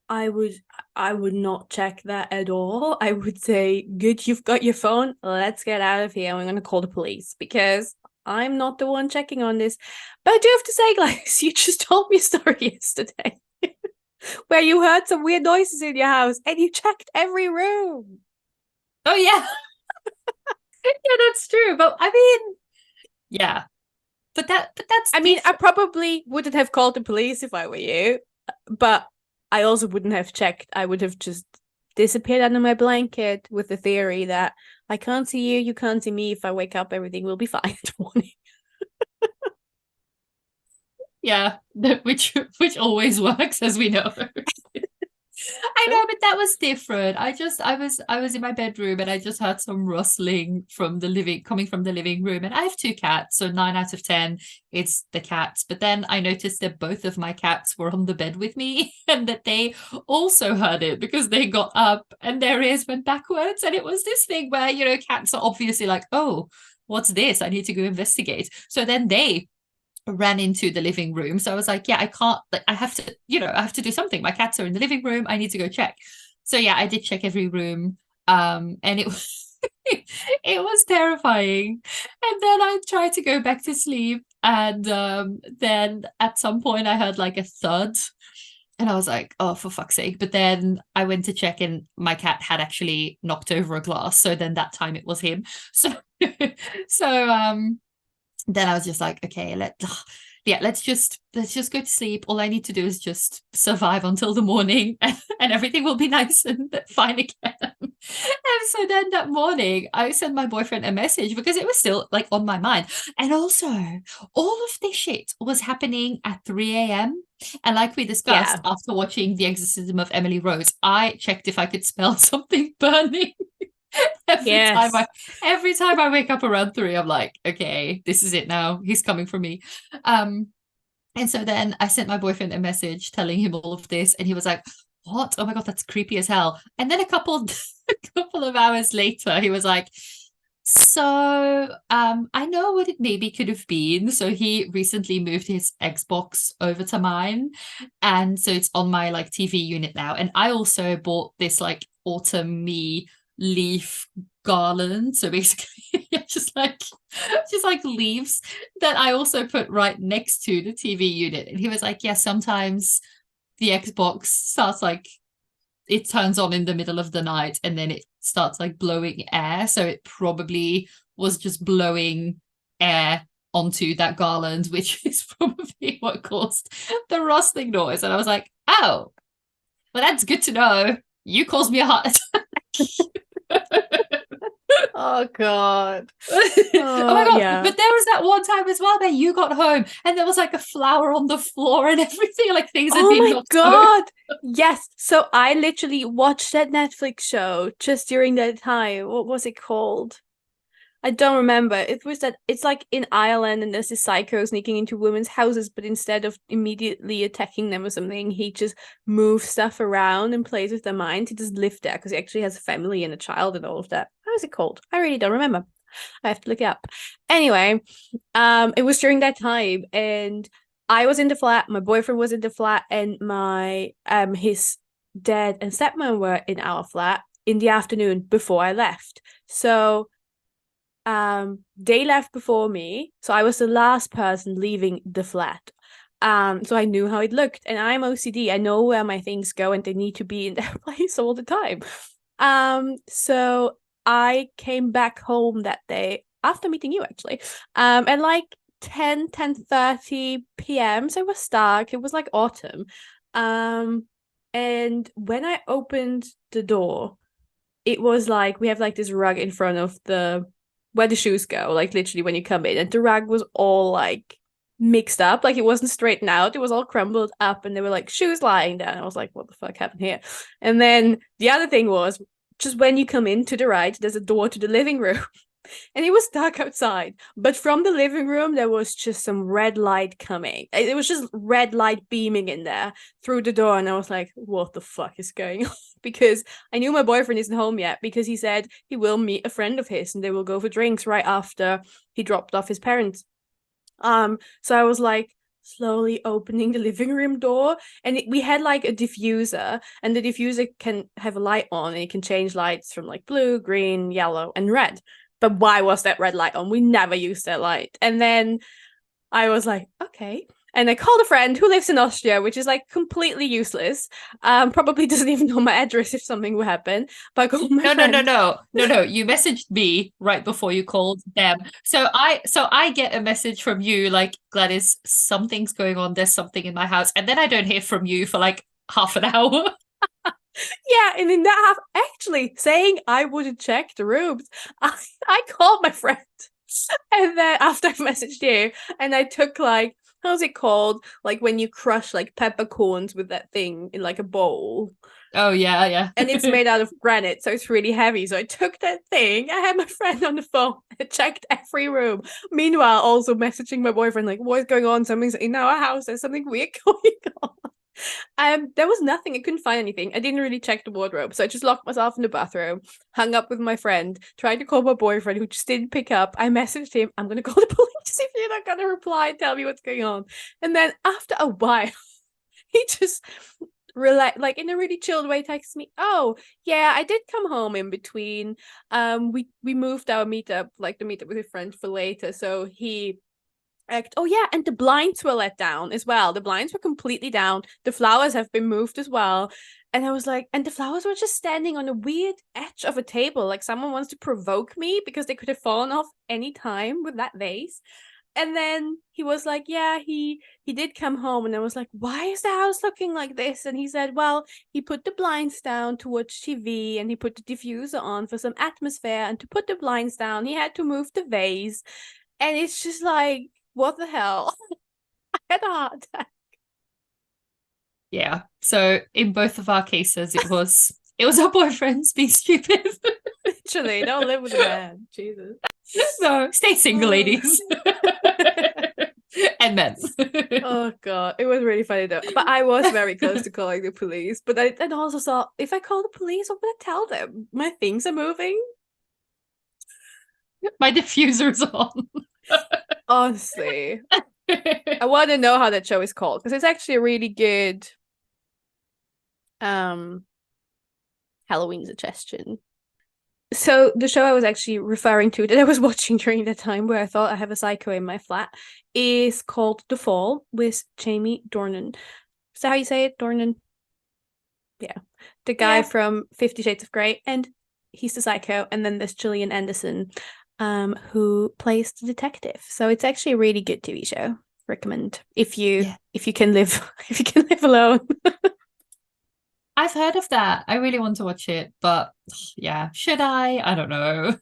B: I would I would not check that at all. I would say, good, you've got your phone. Let's get out of here. I'm gonna call the police because I'm not the one checking on this. But I do have to say, Gladys, you just told me a story yesterday where you heard some weird noises in your house and you checked every room.
A: Oh yeah. Yeah, that's true. But I mean, yeah. But that's
B: I mean, I
A: different.
B: probably wouldn't have called the police if I were you, but I also wouldn't have checked. I would have just disappeared under my blanket with the theory that I can't see you, you can't see me. If I wake up, everything will be fine in the morning.
A: Yeah, which always works, as we know. I know, but that was different. I was in my bedroom and I just heard some rustling from the coming from the living room. And I have two cats, so 9 out of 10, it's the cats. But then I noticed that both of my cats were on the bed with me and that they also heard it because they got up and their ears went backwards. And it was this thing where, cats are obviously like, oh, what's this? I need to go investigate. So then they ran into the living room. So I was like, yeah, I can't, like, I have to, I have to do something. My cats are in the living room. I need to go check. So yeah, I did check every room. And it was it was terrifying. And then I tried to go back to sleep. And then at some point I heard like a thud. And I was like, oh, for fuck's sake. But then I went to check and my cat had actually knocked over a glass. So then that time it was him. So so then I was just like, okay, let's just go to sleep. All I need to do is just survive until the morning and everything will be nice and fine again. And so then that morning I sent my boyfriend a message because it was still like on my mind. And also all of this shit was happening at 3 a.m. And like we discussed
B: Yeah.
A: after watching The Exorcism of Emily Rose, I checked if I could smell something burning. every time I
B: Yes.
A: every time I wake up around 3, I'm like, okay, this is it now. He's coming for me. Um, and so then I sent my boyfriend a message telling him all of this, and he was like, what? Oh my God, that's creepy as hell. And then a couple a couple of hours later, he was like, so I know what it maybe could have been. So he recently moved his Xbox over to mine. And so it's on my like TV unit now. And I also bought this like autumny leaf garland. So basically just like leaves that I also put right next to the TV unit. And he was like, yeah, sometimes the Xbox starts like it turns on in the middle of the night and then it starts like blowing air. So it probably was just blowing air onto that garland, which is probably what caused the rustling noise. And I was like, oh, well, that's good to know. You caused me a heart attack.
B: Oh God.
A: Oh my God.
B: Yeah.
A: But there was that one time as well that you got home and there was like a flower on the floor and everything, like things had
B: Oh
A: been
B: my
A: knocked over.
B: God. Yes. So I literally watched that Netflix show just during that time. What was it called? I don't remember. It was that it's like in Ireland and there's this psycho sneaking into women's houses, but instead of immediately attacking them or something, he just moves stuff around and plays with their minds. He just lives there because he actually has a family and a child and all of that. How is it called? I really don't remember. I have to look it up. Anyway, it was during that time and I was in the flat, my boyfriend was in the flat, and my his dad and stepmom were in our flat in the afternoon before I left. So they left before me, so I was the last person leaving the flat. So I knew how it looked, and I'm OCD. I know where my things go, and they need to be in their place all the time. So I came back home that day after meeting you, actually, at like 10:30 p.m. So it was dark. It was like autumn. And when I opened the door, it was like we have like this rug in front of the where the shoes go, like literally when you come in, and the rug was all like mixed up, like it wasn't straightened out, it was all crumbled up, and there were like shoes lying there. And I was like, what the fuck happened here? And then the other thing was just when you come in to the right, there's a door to the living room. And it was dark outside, but from the living room there was just some red light coming. It was just red light beaming in there through the door, and I was like, what the fuck is going on? Because I knew my boyfriend isn't home yet, because he said he will meet a friend of his and they will go for drinks right after he dropped off his parents. So I was like slowly opening the living room door, and we had like a diffuser, and the diffuser can have a light on and it can change lights from like blue, green, yellow, and red. But why was that red light on? We never used that light. And then I was like, okay. And I called a friend who lives in Austria, which is like completely useless. Probably doesn't even know my address if something would happen. But I called my
A: No, no, no,
B: friend.
A: no, no, no. You messaged me right before you called them. So I get a message from you like, Gladys, something's going on. There's something in my house. And then I don't hear from you for like half an hour.
B: Yeah, and in that actually saying I wouldn't check the rooms, I called my friend. And then after I messaged you, and I took like, how's it called? Like when you crush like peppercorns with that thing in like a bowl.
A: Oh yeah, yeah.
B: And it's made out of granite, so it's really heavy. So I took that thing. I had my friend on the phone. I checked every room. Meanwhile, also messaging my boyfriend, like, what's going on? Something's in our house. There's something weird going on. There was nothing. I couldn't find anything. I didn't really check the wardrobe, so I just locked myself in the bathroom, hung up with my friend, tried to call my boyfriend, who just didn't pick up. I messaged him, I'm gonna call the police if you're not gonna reply and tell me what's going on. And then after a while, he just like in a really chilled way texts me, oh yeah, I did come home in between. We moved our meetup, like the meetup with a friend, for later, so he oh yeah, and the blinds were let down as well. The blinds were completely down. The flowers have been moved as well. And I was like, and the flowers were just standing on a weird edge of a table, like someone wants to provoke me because they could have fallen off any time with that vase. And then he was like, yeah, he did come home. And I was like, why is the house looking like this? And he said, well, he put the blinds down to watch TV and he put the diffuser on for some atmosphere, and to put the blinds down he had to move the vase. And it's just like, what the hell? I had a heart attack.
A: Yeah. So in both of our cases, it was our boyfriends being stupid.
B: Literally, don't live with a man. Jesus.
A: So stay single, ladies. And men.
B: Oh god, it was really funny though. But I was very close to calling the police. But I also thought, if I call the police, I'm gonna tell them my things are moving.
A: My diffuser's on.
B: Honestly, I want to know how that show is called, because it's actually a really good Halloween suggestion. So the show I was actually referring to, that I was watching during the time where I thought I have a psycho in my flat, is called The Fall, with Jamie Dornan. Is that how you say it? Dornan? Yeah. The guy from 50 Shades of Grey, and he's the psycho. And then there's Gillian Anderson, who plays the detective. So it's actually a really good TV show. Recommend if you can live alone.
A: I've heard of that. I really want to watch it, but yeah, should I? I don't know.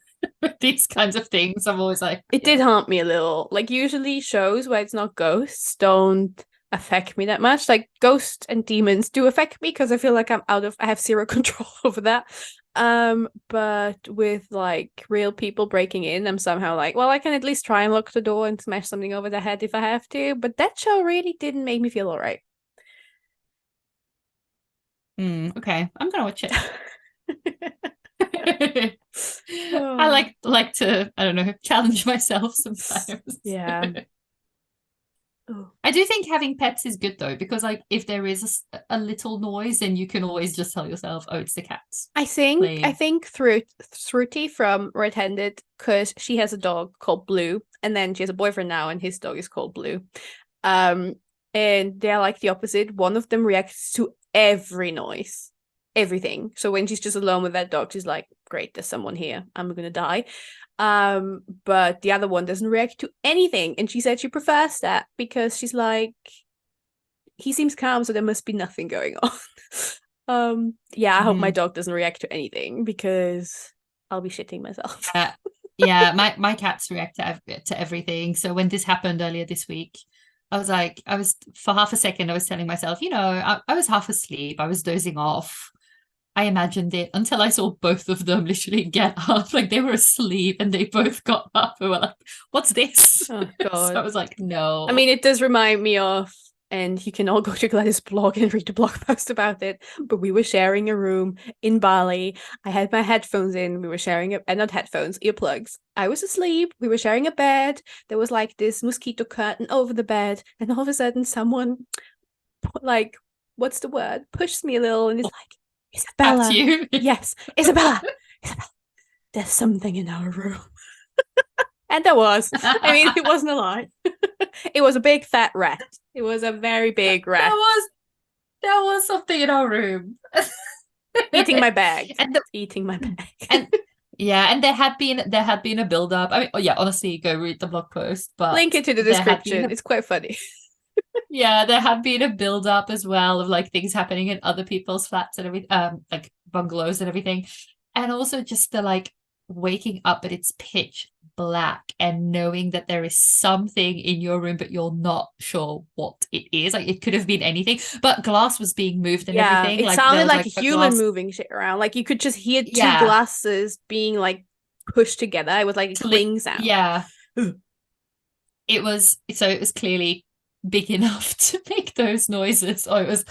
A: These kinds of things, I'm always like,
B: It did haunt me a little. Like, usually shows where it's not ghosts don't affect me that much. Like, ghosts and demons do affect me because I feel like I have zero control over that. But with like real people breaking in, I'm somehow like, well, I can at least try and lock the door and smash something over the head if I have to. But that show really didn't make me feel all right.
A: Okay, I'm gonna watch it.
B: Oh.
A: I like to, I don't know, challenge myself sometimes.
B: Yeah. Oh.
A: I do think having pets is good though, because like if there is a little noise, then you can always just tell yourself, oh, it's the cats.
B: I think Shruti from Red Handed, because she has a dog called Blue, and then she has a boyfriend now, and his dog is called Blue. And they're like the opposite. One of them reacts to every noise, everything. So when she's just alone with that dog, she's like, great, there's someone here, I'm gonna die. But the other one doesn't react to anything, and she said she prefers that because she's like, he seems calm, so there must be nothing going on. Yeah, I hope my dog doesn't react to anything, because I'll be shitting myself.
A: Yeah, my cats react to everything. So when this happened earlier this week, for half a second, I was telling myself, I was half asleep. I was dozing off. I imagined it until I saw both of them literally get up. Like they were asleep and they both got up and were like, what's this?
B: Oh, God.
A: So I was like, no.
B: I mean, it does remind me of, and you can all go to Gladys' blog and read the blog post about it, but we were sharing a room in Bali. I had my headphones in. We were sharing not headphones, earplugs. I was asleep. We were sharing a bed. There was like this mosquito curtain over the bed. And all of a sudden someone, like, what's the word? Pushes me a little and is like, Isabella.
A: At you.
B: Yes, Isabella. There's something in our room. And there was. I mean, it wasn't a lie. It was a big fat rat. It was a very big rat.
A: There was something in our room.
B: Eating my bag. Eating my bag.
A: And there had been a build up. I mean, honestly, go read the blog post, but
B: link it to the description. It's quite funny.
A: Yeah, there had been a build up as well of like things happening in other people's flats and everything, like bungalows and everything. And also just the like waking up, but it's pitch black and knowing that there is something in your room, but you're not sure what it is. Like it could have been anything, but glass was being moved and
B: Yeah,
A: everything.
B: it
A: Like there
B: sounded
A: was
B: like
A: like
B: a
A: a
B: human
A: glass.
B: moving shit around. Like you could just hear two
A: Yeah.
B: glasses being like pushed together. It was like a cling sound.
A: Yeah. It was clearly big enough to make those noises. Oh, it was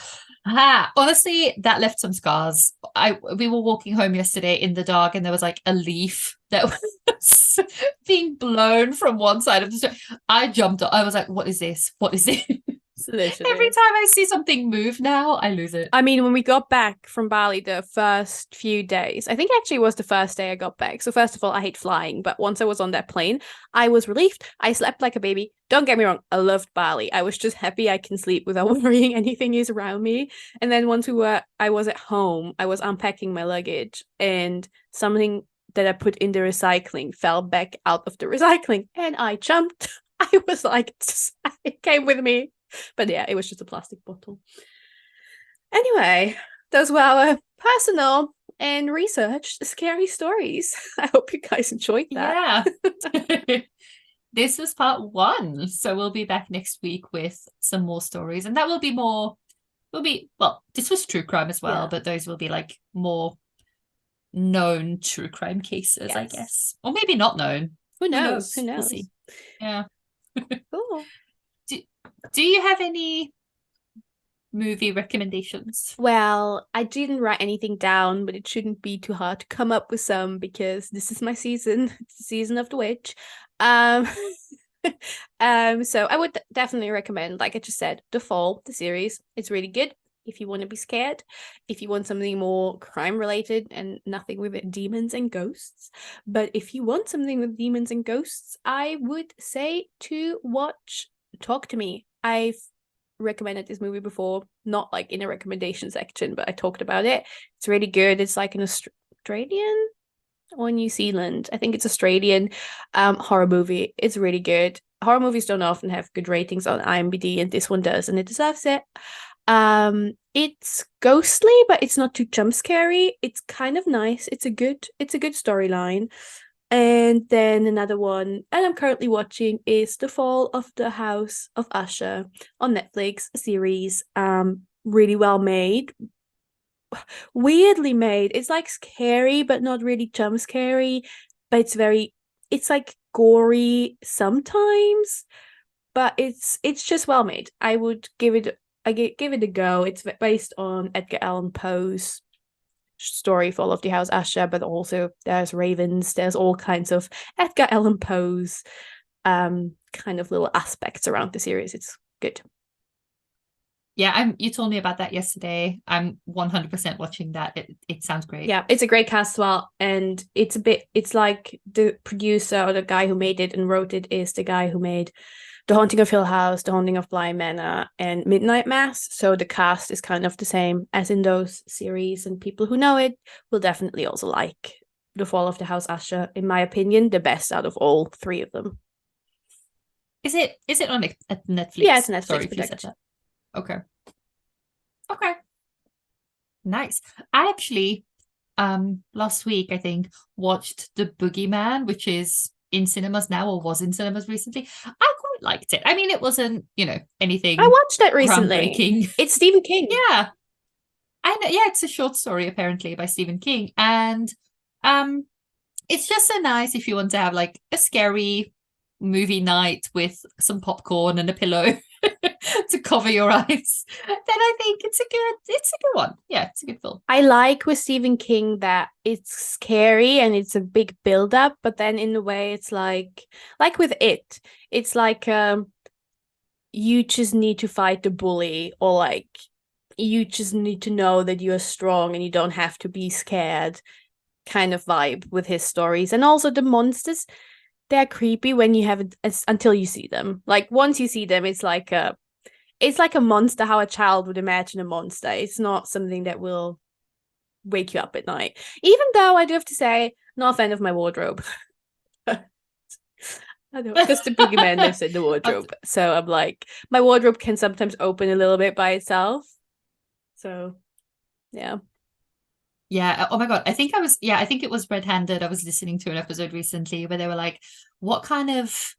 A: honestly, that left some scars. We were walking home yesterday in the dark and there was like a leaf that was being blown from one side of the street. I jumped up. I was like, what is this? What is this? Every
B: Literally.
A: time I see something move now, I lose it.
B: I mean, when we got back from Bali the first few days, I think actually it was the first day I got back. So first of all, I hate flying, but once I was on that plane, I was relieved. I slept like a baby. Don't get me wrong, I loved Bali. I was just happy I can sleep without worrying anything is around me. And then once I was at home, I was unpacking my luggage and something that I put in the recycling fell back out of the recycling and I jumped. I was like, it came with me. But yeah, it was just a plastic bottle. Anyway, those were our personal and researched scary stories. I hope you guys enjoyed that.
A: Yeah. This was part one. So we'll be back next week with some more stories. And that well, this was true crime as well,
B: Yeah.
A: but those will be like more known true crime cases, I
B: Yes.
A: guess. Or maybe not known.
B: Who
A: Who
B: knows? Who
A: knows? We'll
B: knows?
A: see. Yeah.
B: Cool.
A: Do, do you have any movie recommendations?
B: Well, I didn't write anything down, but it shouldn't be too hard to come up with some because this is my season. It's the season of the witch. Um, so I would definitely recommend, like I just said, The Fall, the series. It's really good if you want to be scared, if you want something more crime related and nothing with demons and ghosts. But if you want something with demons and ghosts, I would say to watch Talk to Me. I've recommended this movie before, not like in a recommendation section, but I talked about it. It's really good. It's like an Australian or New Zealand. I think it's Australian horror movie. It's really good. Horror movies don't often have good ratings on IMDb, and this one does, and it deserves it. It's ghostly, but it's not too jump scary. It's kind of nice. It's a good storyline. And then another one, and I'm currently watching, is The Fall of the House of Usher on Netflix, a series. Really well made, weirdly made. It's like scary, but not really jump scary. But it's like gory sometimes, but it's just well made. I give it a go. It's based on Edgar Allan Poe's story Fall of the House Usher, but also there's ravens, there's all kinds of Edgar Allan Poe's kind of little aspects around the series. It's good.
A: Yeah, you told me about that yesterday. I'm 100% watching that. It sounds great.
B: Yeah, it's a great cast as well, and it's like the producer or the guy who made it and wrote it is the guy who made The Haunting of Hill House, The Haunting of Bly Manor, and Midnight Mass. So the cast is kind of the same as in those series, and people who know it will definitely also like The Fall of the House Usher. In my opinion, the best out of all three of them.
A: Is it on Netflix?
B: Yeah, it's a Netflix
A: Sorry if you said
B: production.
A: that. Okay. Okay. Nice. I actually last week I think watched The Boogeyman, which is in cinemas now or was in cinemas recently. I quite liked it. I mean, it wasn't,
B: I
A: anything
B: watched it recently.
A: groundbreaking.
B: It's Stephen King.
A: Yeah. I know, yeah, it's a short story apparently by Stephen King. And um it's just so nice if you want to have like a scary movie night with some popcorn and a pillow to cover your eyes. Then I think it's a good one. Yeah, it's a good film.
B: I like with Stephen King that it's scary and it's a big build up, but then in a way it's like with it's like you just need to fight the bully, or like you just need to know that you are strong and you don't have to be scared kind of vibe with his stories. And also the monsters, they're creepy when you haven't until you see them. Like once you see them, it's like a monster how a child would imagine a monster. It's not something that will wake you up at night. Even though I do have to say, not a fan of my wardrobe. I know, because the boogeyman lives in the wardrobe. So I'm like, my wardrobe can sometimes open a little bit by itself. So, yeah.
A: Yeah. Oh my God. I think it was Red Handed. I was listening to an episode recently where they were like, what kind of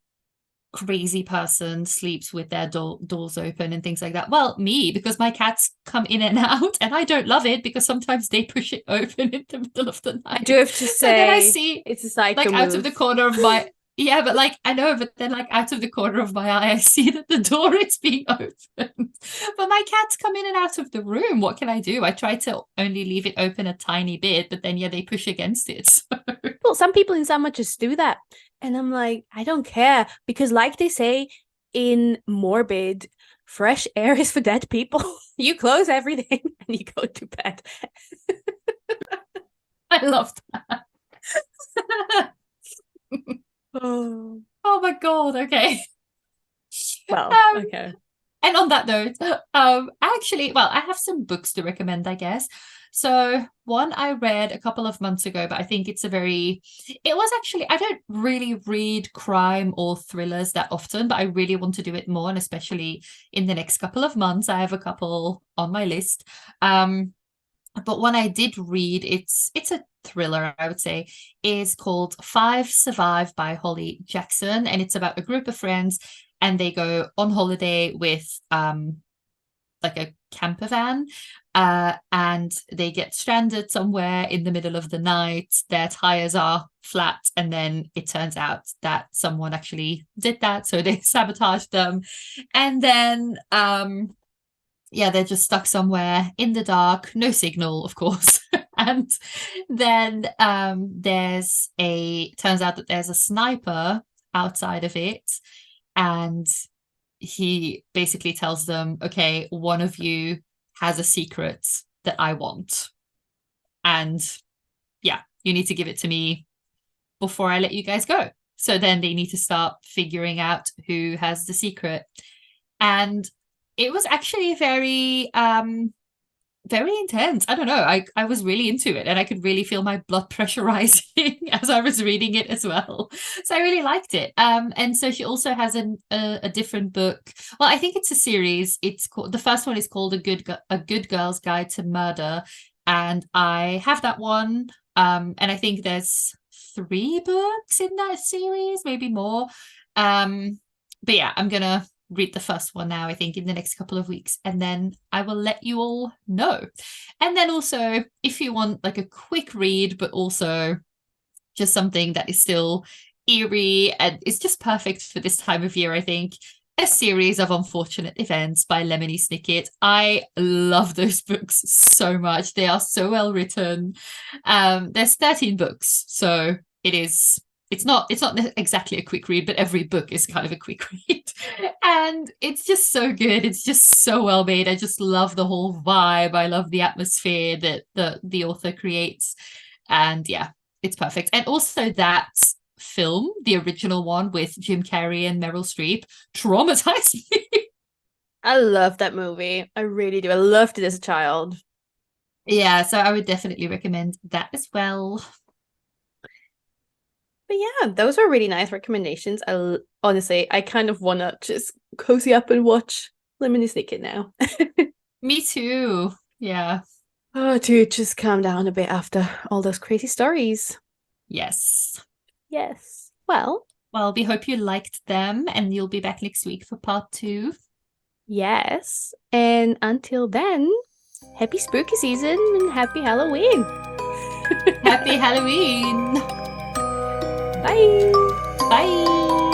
A: crazy person sleeps with their doors open and things like that? Well, me, because my cats come in and out, and I don't love it because sometimes they push it open in the middle of the
B: I do
A: night.
B: have to
A: But then I
B: say,
A: see,
B: it's a psycho
A: like, out of the
B: move.
A: corner of my, yeah, but like, I know, but then, like, out of the corner of my eye, I see that the door is being opened. But my cats come in and out of the room. What can I do? I try to only leave it open a tiny bit, but then, yeah, they push against it. So.
B: Well, some people in summer just do that. And I'm like, I don't care. Because, like they say in Morbid, fresh air is for dead people. You close everything and you go to bed.
A: I love that.
B: Oh,
A: Oh my God. Okay.
B: well,
A: Um,
B: okay.
A: and on that note, actually, well, I have some books to recommend, I guess. So one I read a couple of months ago, but I think it was actually, I don't really read crime or thrillers that often, but I really want to do it more. And especially in the next couple of months, I have a couple on my list. But one I did read, it's a thriller, I would say, is called Five Survive by Holly Jackson, and it's about a group of friends, and they go on holiday with like a camper van, and they get stranded somewhere in the middle of the night. Their tires are flat, and then it turns out that someone actually did that, so they sabotaged them, and then yeah, they're just stuck somewhere in the dark, no signal, of course. And then turns out that there's a sniper outside of it, and he basically tells them, okay, one of you has a secret that I want. And yeah, you need to give it to me before I let you guys go. So then they need to start figuring out who has the secret. And it was actually very intense. I don't know. I was really into it, and I could really feel my blood pressure rising as I was reading it as well. So I really liked it. And so she also has a different book. Well, I think it's a series. It's called, the first one is called A Good Girl's Guide to Murder, and I have that one. And I think there's three books in that series, maybe more. But yeah, I'm gonna read the first one now, I think, in the next couple of weeks, and then I will let you all know. And then also, if you want like a quick read, but also just something that is still eerie and it's just perfect for this time of year, I think, a series of unfortunate events by Lemony Snicket. I love those books so much. They are so well written. There's 13 books, so it's not exactly a quick read, but every book is kind of a quick read. And it's just so good. It's just so well made. I just love the whole vibe. I love the atmosphere that the author creates. And yeah, it's perfect. And also that film, the original one with Jim Carrey and Meryl Streep, traumatized me.
B: I love that movie. I really do. I loved it as a child.
A: Yeah, so I would definitely recommend that as well.
B: But yeah, those were really nice recommendations. Honestly, I kind of want to just cozy up and watch Lemony Snicket now.
A: Me too. Yeah.
B: Oh, dude, just calm down a bit after all those crazy stories.
A: Yes.
B: Yes. Well,
A: Well, we hope you liked them, and you'll be back next week for part two.
B: yes. And until then, happy spooky season and happy Halloween.
A: Happy Halloween.
B: Bye.
A: Bye.